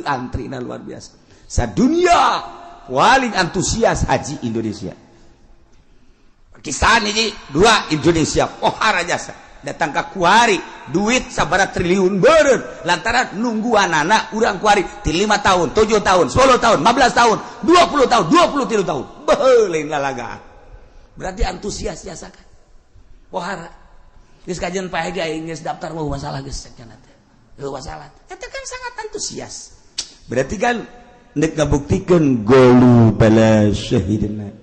Speaker 1: antrina luar biasa. Sadunia paling antusias haji Indonesia. Pakistan ini 2 Indonesia pohara jasa datang ke kuari duit sabaraha triliun beureun lantaran nungguanana urang kuari ti 5 tahun, 7 tahun, 10 tahun, 15 tahun, 20 tahun, 23 tahun. Beuh lain lalagaan. Berarti antusias jasa kan. pohara geus kajian pahege aing geus daftar wah masalah geus cenah teh masalah eta kan sangat antusias berarti kan nek ngabuktikeun golu bala syahidina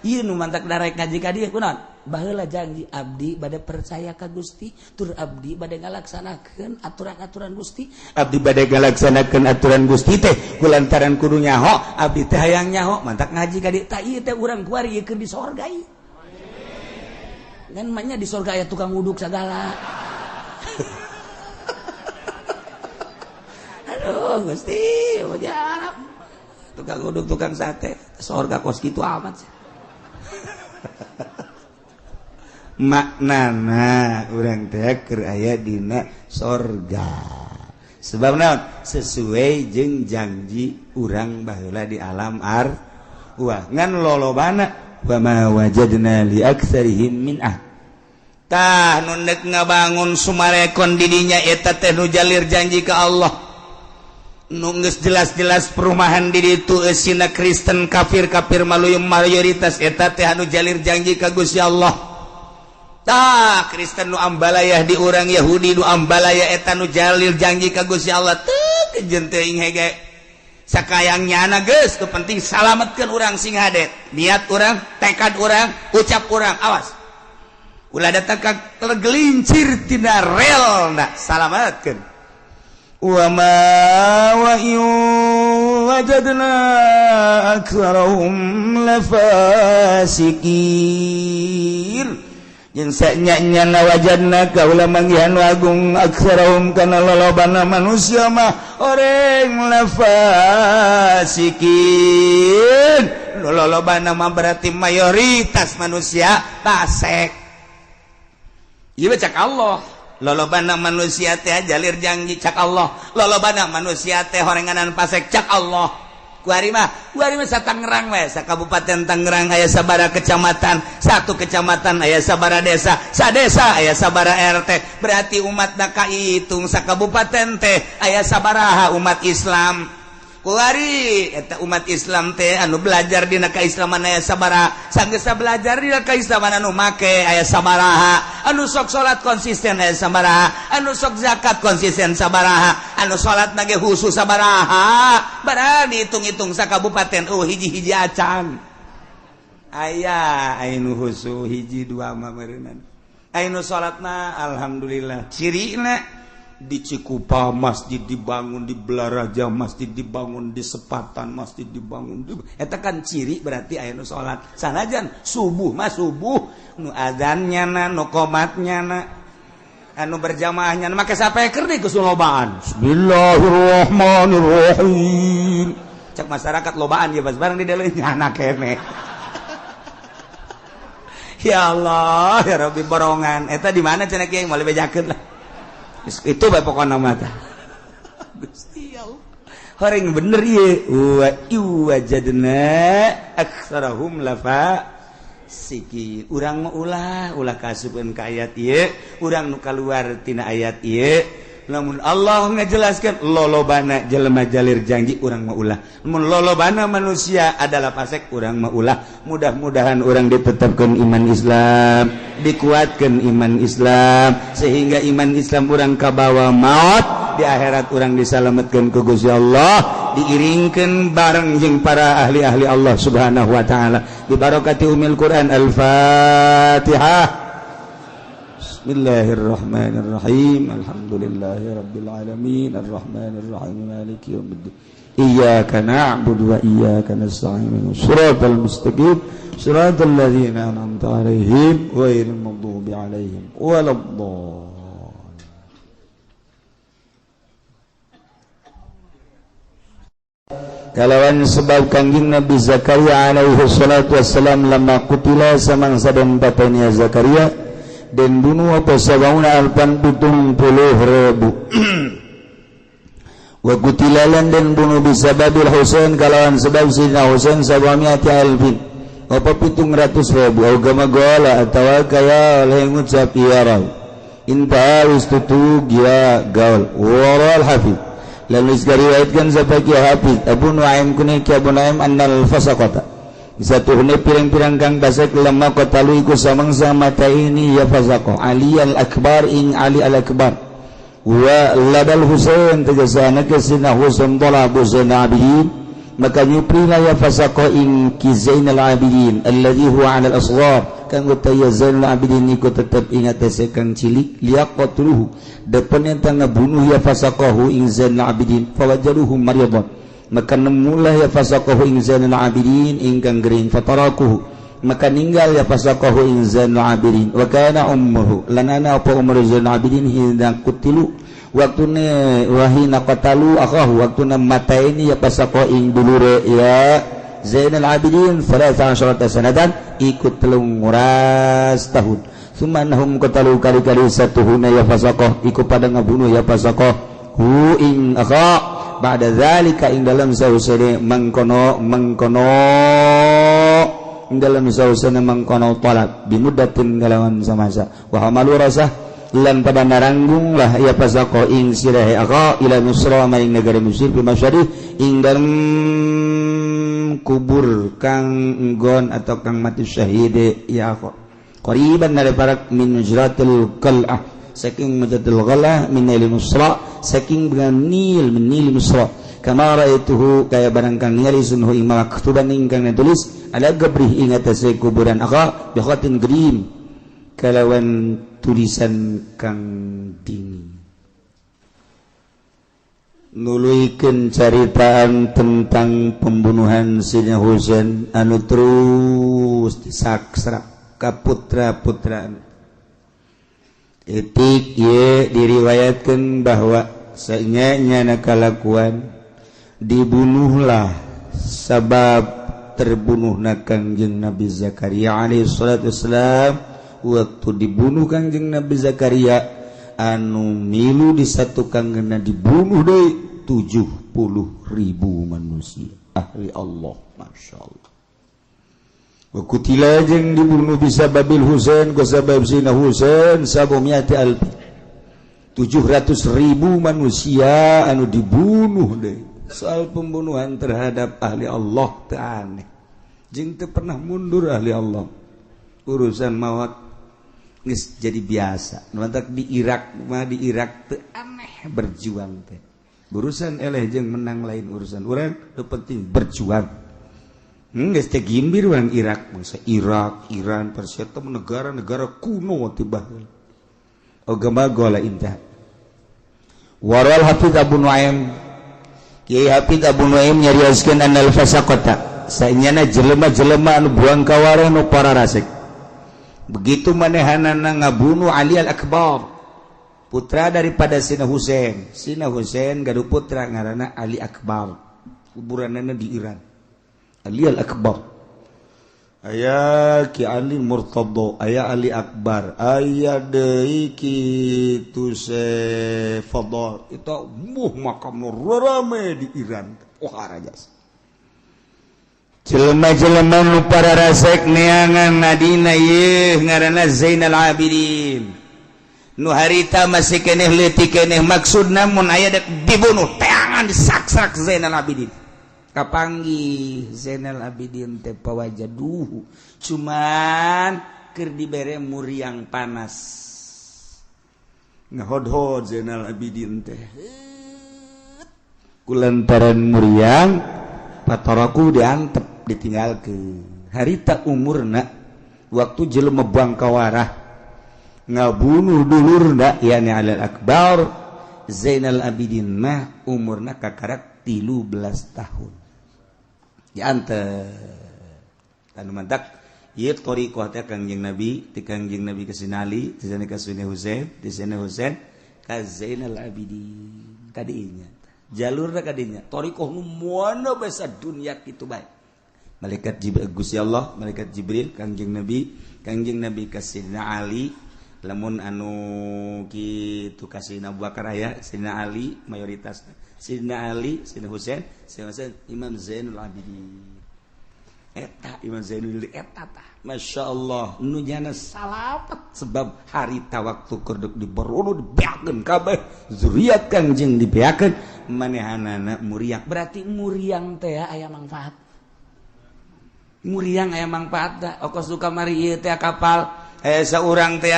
Speaker 1: nu mantak darek ngaji ka dieu kunaon baheula janji abdi bade percaya ka Gusti tur abdi bade ngalaksanakeun aturan-aturan Gusti abdi bade ngalaksanakeun aturan Gusti teh kulantaran kudu nyaho abdi teh hayang nyaho mantak ngaji ka dieu tah ieu teh urang kuari ieu keur di sorga ieu kan manya di sorga aya tukang uduk sagala aduh Gusti mujarab tukang uduk tukang sate sorga kos kitu amat sih maknana urang teh keur aya dina sorga sebab naon sesuai jeung janji urang baheula di alam arwah ngan lolobana wa ma wajadna li aktsarihim min tah nu nek ngabangun sumarekon di dinya eta teh nu jalir janji ka Allah nu geus jelas-jelas perumahan di ditu eusina Kristen kafir-kafir maluyung mayoritas eta teh anu jalir janji ka Gusti Allah tah Kristen nu ambalayah di urang Yahudi nu ambalayah eta nu jalir janji ka Gusti Allah teu kejeun teuing hege sakayangnyana geus tu penting salametkeun urang sing hadet niat urang tekad urang ucap urang awas ulah datang ka gelincir tina relna salametkeun wa ma wa wajadna aktsarahum lafasikin jeung sanyana wajadna kaula manggihan agung aktsarahum kana lolobana manusia mah oreng lafasikin lolobana mah berarti mayoritas manusia fasik ieu cak Allah lolobana manusia teh jalir janji cak Allah lolobana manusia teh horenganan fasik cak Allah kuari mah Tangerang we sakabupaten Tangerang aya sabara kecamatan satu kecamatan aya sabara desa sadesa aya sabara RT berarti umatna kahitung sakabupaten teh aya sabaraha umat Islam kuari eta umat Islam teh anu belajar dina kaislaman aya sabaraha sanggeus belajar dina kaislaman anu make aya sabaraha anu sok salat konsisten aya sabaraha anu sok zakat konsisten sabaraha anu salat nage khusus sabaraha barang dihitung-hitung sakabupaten hiji-hiji acan aya anu khusus hiji dua mah meureunna anu salatna alhamdulillah cirina di Cikupa masjid dibangun, di Belaraja masjid dibangun, di Sepatan masjid dibangun. Eta kan ciri berarti aya nu salat. Sanajan subuh mah subuh nu adzannya na, nu qomatnya na, anu berjamaahnya na make sapeker di kesulobaan. Bismillahirrahmanirrahim. Cek masyarakat lobaan ya bas bareng di deleunya anak kene. Ya Allah, ya Rabbi borongan. Eta di mana cenah kieu moal bejakeun lah. Itu bae pokona mata Gusti Allah horeng bener ieu wa wajadna aktsarahum lafasikin urang mah ulah kasupkeun ka ayat ieu urang nu kaluar tina ayat ieu lamun Allah ngajelaskeun lolobana jelema jalir janji urang mah ulah mun lolobana manusia adalah fasik urang mah ulah mudah-mudahan urang ditetepkeun iman Islam dikuatkan iman Islam sehingga iman Islam orang kabawa maut di akhirat orang disalamatkan ke Gusti Allah diiringkan bareng jeung para ahli-ahli Allah subhanahu wa ta'ala bi barakati umil Quran al-Fatihah Bismillahirrahmanirrahim alhamdulillahi rabbil alamin arrahmanirrahim maliki yaumiddin iyyaka na'budu wa iyyaka nasta'in shiratal mustaqim صراط الذين أنعمت عليهم غير المغضوب عليهم ولا الضالين kalawan sebab kangjing Nabi Zakaria alaihi salatu wassalam lama kutila samangsa dan batanya Zakaria dan bunuh apa sabauna alpan 70.000 wa kutilalan dan bunuh bisababil Husain kalawan sebab Sayyidina Husain sabamiati alfin apa 700.000 agama gola atawa kaya oleh ngucap iya raw inta ustutu gia gaul waral hafid lalu isgariwayatkan sapaki hafid Abu Nuaim kunik Abu Nuaim annal fasaqata satuhuna pirang-pirang kang basak lamma qatalu iku samangsa mata ini ya fasaqah Ali al-Akbar ing Ali al-Akbar wa ladal Husain tegasana kesina Husain talabu Zainal Abidin maka nyuprina ya fasaqah ing ki Zainal Abidin alladhi huwa 'ala al-asghar kang utaya Zainal Abidin iku tetep ingat kang cilik liaqatluhu depan entang ngabunuh ya fasaqahu ing Zainal Abidin fawajaduhum maridan maka nemulah ya fasaqahu ing Zainal Abidin ingkang gering fatarakuhu maka ninggal ya fasaqahu ing Zainal Abidin wa kana ummuhu lanana apa umur Zainal Abidin hina kutilu waktuna wahina qatalu akahu waktuna mataini ya fasaqahu ing dulure ya Zainal Abidin 13 sanatan ikut 13 tahun sumanhum qatalu kali-kali satuhuna ya fasaqah ikut pada ngabunuh ya fasaqah hu ing akha ba'da zalika ing dalam sausana mangkono ing dalam sausana mangkono talab bimuddatin kalawan samasa wa hamalu rasah lan pada naranggung lah ya fasaqah ing sirahe akha ila Misra maring negara Mesir bi masyarih ing dalam kubur kang nggon atau kang mati syahid ya akha qariban dari parak min mujratil qal'ah saking mujratil qal'ah min Nil Misra saking dengan Nil Misra kama raituhu kaya barang kang ningali sunhu ing maktuban ingkang ditulis ala gabrih ing atase kuburan akha bi khatin grim kalawan tulisan kang dingin nuluikeun caritaan tentang pembunuhan Sayyidina Husain anu terus disaksra ka putra-putraan etik ye diriwayatkan bahwa sanyanya nakalakuan dibunuhlah sabab terbunuhna Kangjeng Nabi Zakaria alaihi salatu wassalam waktu dibunuh Kangjeng Nabi Zakaria anu milu disatukan kena dibunuh deui 70.000 manusia ahli Allah masyaallah wa kutila jeung dibunuh bisa babil Husain ku sabab Sayyidina Husain sabumiati alfi 700.000 manusia anu dibunuh deui soal pembunuhan terhadap ahli Allah teu aneh jeung teu pernah mundur ahli Allah urusan maut geus jadi biasa nuantak di Irak teu aneh berjuang teh urusan eleh jeung menang lain urusan urang teu penting berjuang geus teh gimbir urang Irak mangsa Irak Iran Persia teh negara-negara kuno tiba ogama gola indah waral Hafiz Abu Nuaim Kiai Hafiz Abu Nuaim nyarioskeun annal fasaqata saenyana jelema-jelema anu buang kawara nu para rasik begitu manehanana ngabunuh Ali al-Akbar putra daripada Sina Husain gaduh putra ngaranna Ali Akbar kuburanana di Iran Ali al-Akbar aya Ki Ali Murtadha aya Ali Akbar aya deui kitu Fadl itu makam rame di Iran rajas jelema-jelema nu para rasek neangan nadina ye ngaranna Zainal Abidin nu harita masih keneh leutik keneh maksudna mun aya dek dibunuh teangan disaksak Zainal Abidin kapanggih Zainal Abidin teh pawajaduh cuman keur dibere muriang panas ngahodhod Zainal Abidin teh kulantaran muriang pataraku diantep ditinggalkeun harita umurna waktu jelema buang kawarah ngabunuh dulurna yani Alal Akbar Zainal Abidin mah umurna kakarak 13 tahun diantep anu mantak ieu thariqah teh Kangjeng Nabi ti Kangjeng Nabi ka Sinali ti sana ka Sayyidina Husain ti Sayyidina Husain ka Zainal Abidin kadinya jalurna kadinya thariqah nu moana basa dunya kitu bae malaikat Jibril Gusti Allah malaikat Jibril Kangjeng Nabi ka Sayyidina Ali lamun anu kitu ka Sayyidina Abu Bakar aya Sayyidina Ali mayoritas Sayyidina Ali Sayyidina Husain Imam Zainul Abidin eta Imam Zainul eta tah masyaallah nu jana salamet sebab harita waktu kerduk diberunu dibeakeun kabeh zuriat Kangjeng dibeakeun manehanana muriang berarti muriang teh aya manfaat muriang aya mangpaatna ongkos du kamari ieu teh kapal saurang teh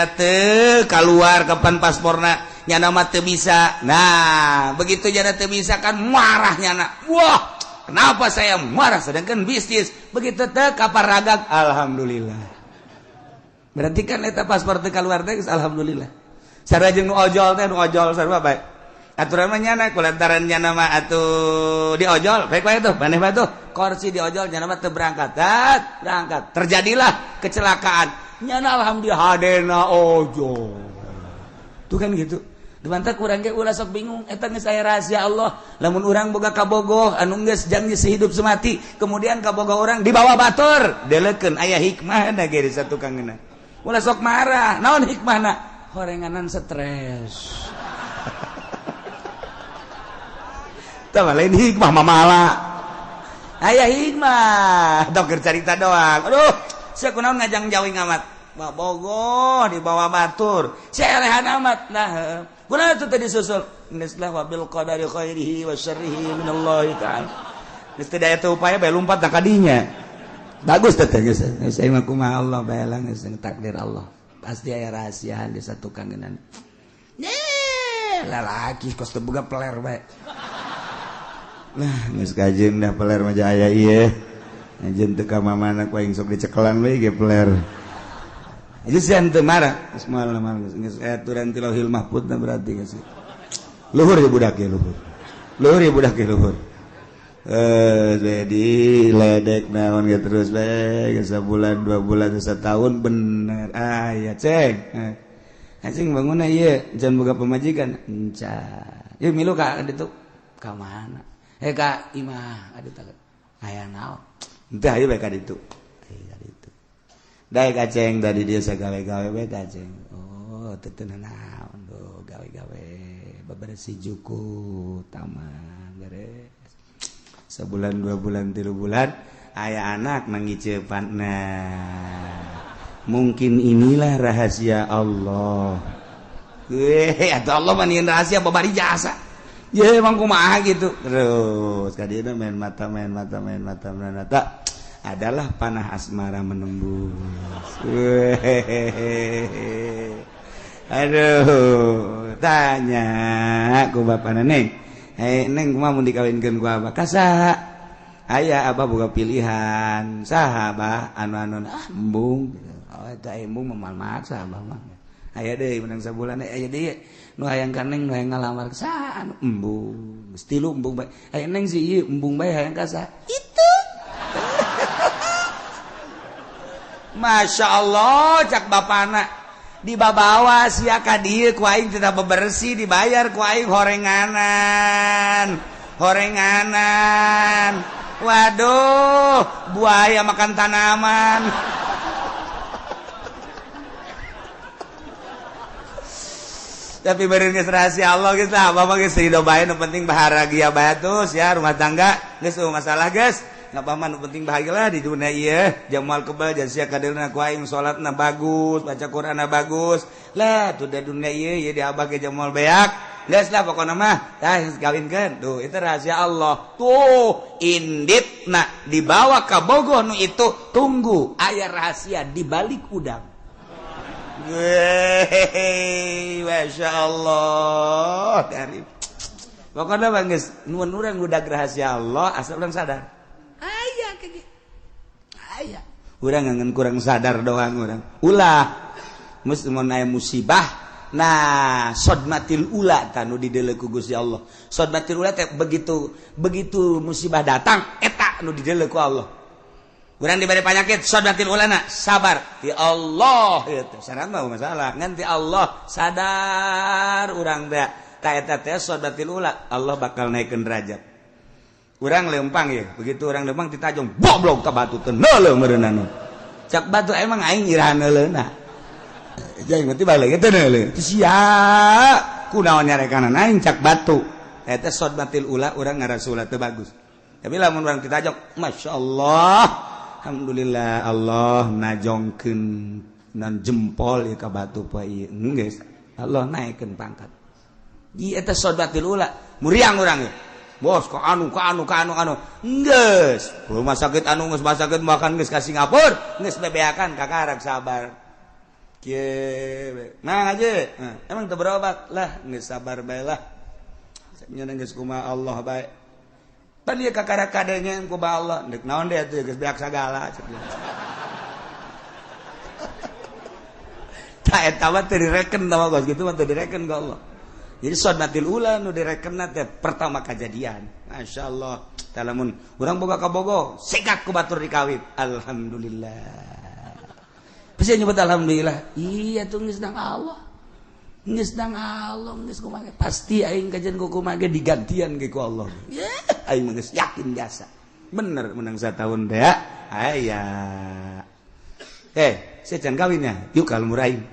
Speaker 1: keluar kapan pasporna nyana mah teu bisa. Nah begitu nyana teu bisa kan marah nyana, wah kenapa saya marah sedangkan bisnis begitu teh kaparagak alhamdulillah. Berarti kan eta paspor teh keluar teh alhamdulillah. Sarua jeung nu ojol teh nu ojol sarua bae. Aturan mah nyana kulantaran nyana mah atuh di ojol baik bae tuh maneh mah tuh kursi di ojol nyana mah teu berangkat. Berangkat. Terjadilah kecelakaan. Nyana alhamdulillah hadena ojol. Tuh kan gitu. Dimantah kurang ge ulah sok bingung eta geus aya rahasia Allah. Lamun urang boga kabogoh anu geus janji sehidup semati, kemudian kabogoh urang dibawa batur, deleukeun aya hikmahna ge di satukangeuna. Ulah sok marah. Naon hikmahna? Horenganan stres. Tah lain hikmah mamala. Aya hikmah, dokter cerita doang. Aduh, sia kunaon ngajang jauing amat. Bogoh dibawa batur. Sia elehan amat. Nah, kunaon atuh teh disusul? Nislah wa bil qadari khairihi wa syarrihi minallahi ta'ala. Geus teu daya teu upaya bae lumpat na kadinya. Bagus teh geus. Saya mah kumaha Allah bae lang geus takdir Allah. Pasti aya rahasiaan di satu kangenan. Lalaki kos teu boga peler bae. Nah, geus kajeun dah peler mah aya ieu. Ngajeun teu ka mamana ku aing sok dicekelan we ge peler. Geus sian teu marah, geus moal mah geus aturan ti Lauhil Mahfuz na berarti geus. Luhur ya budak ge luhur. Luhur ya budak ge luhur. Jadi ledek naon ge terus bae sabulan 2 bulan 1 tahun bener aya ceng ceng bangunna ieu jangan boga pamajikan encan ieu milu ka ditu ka mana ka imah adi teh aya naon teh ieu bae ka ditu aya ditu daek aceng tadi dia sagawe-gawe bae aceng oh teu teu naon do gawe-gawe bebersih juku taman beres sebulan 2 bulan 3 bulan aya anak nangicepan. Nah mungkin inilah rahasia Allah. Atau Allah manian rahasia babari jasa. Ya emang kumaha gitu. Terus kadina main mata adalah panah asmara menembus. Aduh, tanya ku bapana Neng. Neng kumaha mun dikawinkeun ku abah? Kasa aya abah boga pilihan. Saha abah anu embung. Oh eta embung mah maksa abah mah. Aya deui menang sabulan aya deui nu hayang ka Neng nu hayang ngalamar saha anu embung. Geus 3 embung bae. Aya Neng si ieu embung bae hayang ka saha? Itu. Masya Allah cak bapana dibawa sia ka dieu ku aing tidak bebersih dibayar ku aing horenganan waduh buaya makan tanaman tapi beureun geus rahasia Allah geus lah apa mah geus ridho bae nu penting bahagia bae atuh ya rumah tangga geus masalah geus ngapa nu penting bahagialah di dunia ieu jamal kebal sia kadeurna ku aing salatna bagus baca Qur'anna bagus lah tuh di dunia ieu di abah ge jamal beak geus lah pokona mah tah kawinkeun tuh itu rahasia Allah tuh inditna dibawa ka bogoh nu itu tunggu aya rahasia di balik udang. Masya Allah karim pokona mah geus nuhun urang budak rahasia Allah asal urang sadar aya urang ngangen kurang sadar doang urang ulah mun aya musibah nah sodmatil ula tanu dideuleu ku Gusti Allah sodmatil ula teh begitu musibah datang eta nu dideuleu ku Allah urang dibari panyakit sodmatil ulana sabar ti Allah eta saran mah masalah ngan ti Allah sadar urang teh ta eta teh sodmatil ula Allah bakal naikeun derajat. Urang lempang ya, begitu orang lempang ditajong, boblok ka batu teh neuleung meureunana. Cak batu emang aing irahan neuleuna. Jadi mati balik teh neuleung. Sia kunaon nyarekanan aing cak batu. Eta sodmatil ula urang ngarasul teh bagus. Tapi lamun urang ditajong, masyaallah, alhamdulillah Allah najongkeun nan jempol ieu ka batu poe ieu. Geus Allah naikeun pangkat. Ieu eta sodmatil ula, muriang urang ieu. bos kok anu geus rumah sakit anu geus rumah sakit makan geus ka Singapura geus bebeakan kakarak sabar kieu nah aja emang teu berobat lah geus sabar bae lah nya geus kumaha Allah bae pan ieu kakarak kadenya ku Allah deuk naon deh atuh geus beak sagala ta eta mah teu direken sama Gos gitu mah teu direken ka Allah. Jadi sunnatul ula nu direkenna teh pertama kejadian. Masyaallah. Talamun urang boga kabogo, segak ku batur dikawit. Alhamdulillah. Bisa nyebut alhamdulillah. Iya tuh geus nang Allah. Geus nang Allah, geus kumaha. Pasti aing kajian ku kumaha digantian ge ku Allah. Ya, aing geus yakin biasa. Bener menang satahun teh ya. Aya. Saya can kawinnya. Yuk kalau murahin.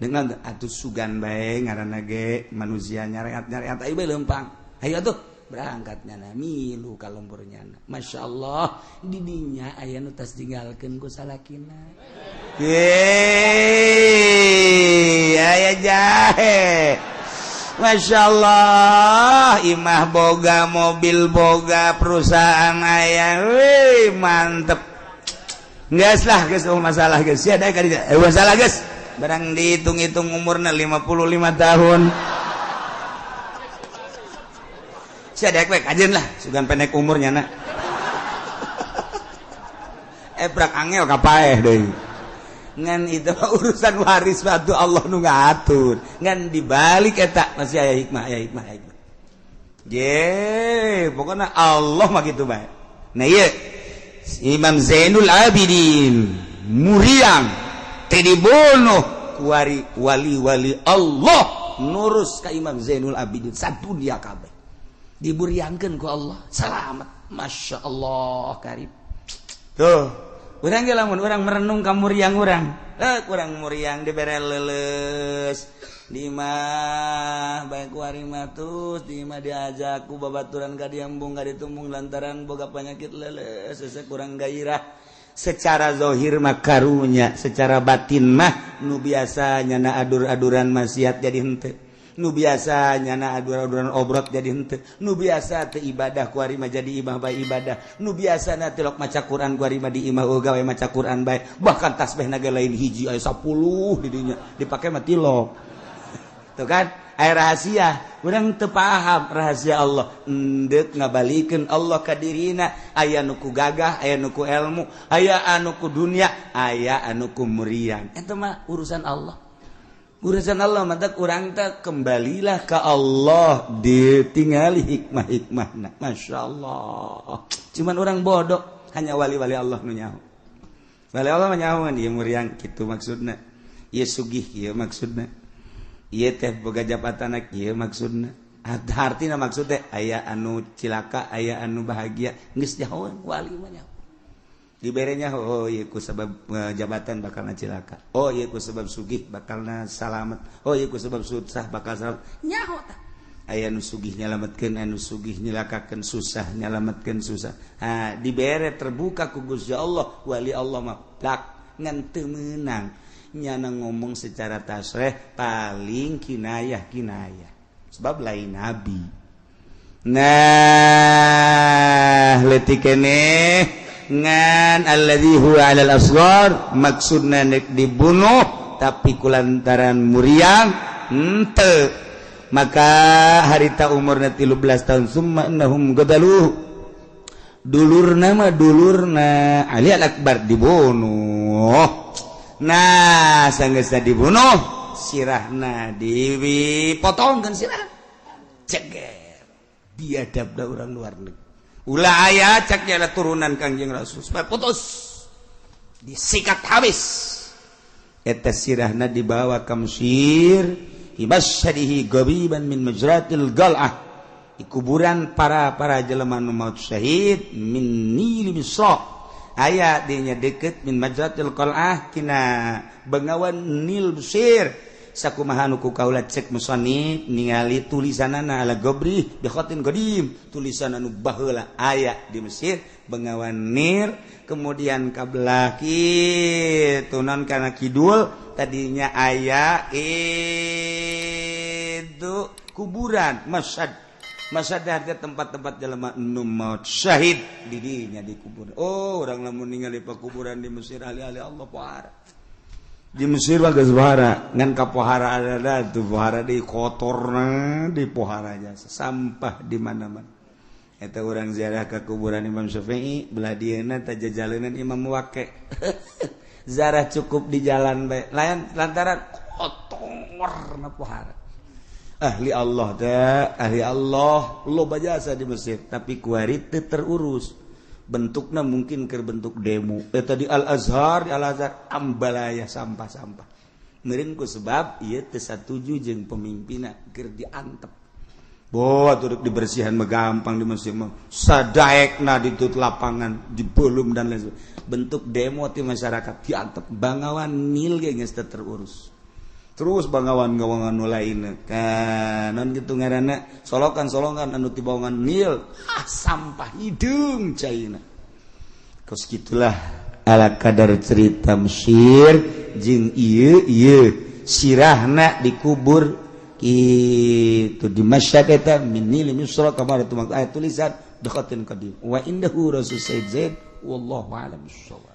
Speaker 1: Dengan atuh sugan bae ngaranna ge manusia nyareat ai bae leumpang. Hayu atuh berangkatnya na milu ka lempurnya. Masyaallah di dinya aya nu tas tinggalkeun ku salakina. Aya jahe. Masyaallah imah boga mobil boga perusahaan aya. Mantep. Geus lah geus masalah geus. Sia dae ka dieu. Masalah geus. Barang dihitung-hitung umurna 55 tahun. Sia dek-dek ajeun lah, sugan pendek umurnya na. Brak angel ka paeh deui. Ngan itu urusan waris batu Allah nu ngatur. Ngan dibalik eta masih aya hikmah. Ye, pokoknya Allah mah gitu bae. Nah ieu Imam Zainul Abidin Muriang dibunuh wali Allah nurus ka Imam Zainul Abidin sadunya kabeh diburiangkeun ku Allah selamat masyaallah karim tuh urang ge lamun urang merenung ka muriang urang urang muriang dibere leuleus di mah bae ku ari matus di mah diajak ku babaturan ka diembung ka ditumbung lantaran boga penyakit leuleus sesek urang gairah secara zahir mah karunya, secara batin mah nu biasanya na adur-aduran maksiat jadi henteu. Nu biasanya na adur-aduran obrot jadi henteu. Nu biasa teu ibadah ku ari mah jadi imah bae ibadah. Nu biasana tilok maca Quran ku ari mah di imah gawe maca Quran bae. Bahkan tasbihna ge lain hiji aya 10 di dinya. Dipake mah tilok. Tuh kan? Aya rahasia. Urang teu paham rahasia Allah. Endeup ngabalikeun Allah ka dirina. Aya nu ku gagah, aya nu ku ilmu, aya anu ku dunia, aya anu ku muriang. Eta mah urusan Allah. Urusan Allah mah urang teh kembalilah ka Allah ditingali hikmah-hikmahna. Masyaallah. Cuman urang bodoh, hanya wali-wali Allah nu nyaho. Wali Allah mah nyaho ieu muriang kitu maksudna. Ieu sugih ieu maksudna. Ieu teh boga jabatan ieu maksudna. Artina maksudnya aya anu cilaka, aya anu bahagia, geus nyahoan wali mah nyaho. Diberenya oh ieu ku sabab jabatan bakalna cilaka. Oh ieu ku sabab sugih bakalna salamet. Oh ieu ku sabab susah bakal salamet. Nyaho tah. Aya anu sugih nyalametkeun, anu sugih nyelakakeun, susah nyalametkeun susah. Ha dibere terbuka ku Gusti Allah, wali Allah mah plak ngan teu meunang. Nyana ngomong secara tasreh paling kinayah sebab lain nabi. Nah leutik keneh ngan alladzi huwa 'alal asghar maksudna nek dibunuh tapi kulantaran muriang henteu maka harita umurna 13 tahun summa innahum qadaluh dulurna Ali Al-Akbar dibunuh. Nah, sanggeusna dibunuh, sirahna dipotongkeun sirah. Ceger. Biadabna urang luar negeri. Ulah aya cak nya turunan Kangjeng Rasul. Supaya putus. Disikat habis. Eta sirahna dibawa ka Mesir, ibashadihi gabiban min majratil gal'ah. Di kuburan para jelema nu maut syahid min Nil Misra. Aya dinya deket min majratil qal'ah tina bengawan Nil Mesir sakumaha nu ku kaula cek musannif ningali tulisanana ala gobri bi khatin qadim tulisan anu baheula aya di Mesir bengawan Nil kemudian kabelah kitu non kana kidul tadinya aya itu kuburan Mashhad masa harga tempat-tempat jelema nu maut syahid di dinya dikubur. Oh, orang lamun ningali pakuburan di Mesir ahli-ahli Allah pohara. Di Mesir geus pohara, ngan ka pohara ada tuh pohara di kotorna di pohara jasa, sampah di mana-mana. Eta urang ziarah ka kuburan Imam Syafi'i, belah dieuna teh jajaleunna Imam Waqi'. Ziarah cukup di jalan bae. Lantaran kotorna pohara. Ahli Allah teh, ahli Allah, loba jasa di Mesir, tapi kuari teu terurus. Bentukna mungkin keur bentuk demo. Eta di Al-Azhar, di Al-Azhar ambalaya sampah-sampah. Meureun ku sebab ieu teu satuju jeung pemimpinna keur diantep. Boh atuh dibersihan mah gampang di Mesir mah. Sadaekna ditut lapangan, dibeulum dan lain sebagainya. Bentuk demo ti masyarakat diantep. Bangawan Nil ge geus teu terurus. Terus bangawan-gawangan nu lainna kan non kitu ngaranna solokan-solokan anu ti bawangan Nil sampah hideung caina. Kos kitulah ala kadar cerita Mesir jeung ieu sirahna dikubur kitu di Masyhad eta min Nil Misra kamar tu ayat tulisan dekatin qadim wa indahu rasul Sayyid Zaid wallahu a'lam bissawab.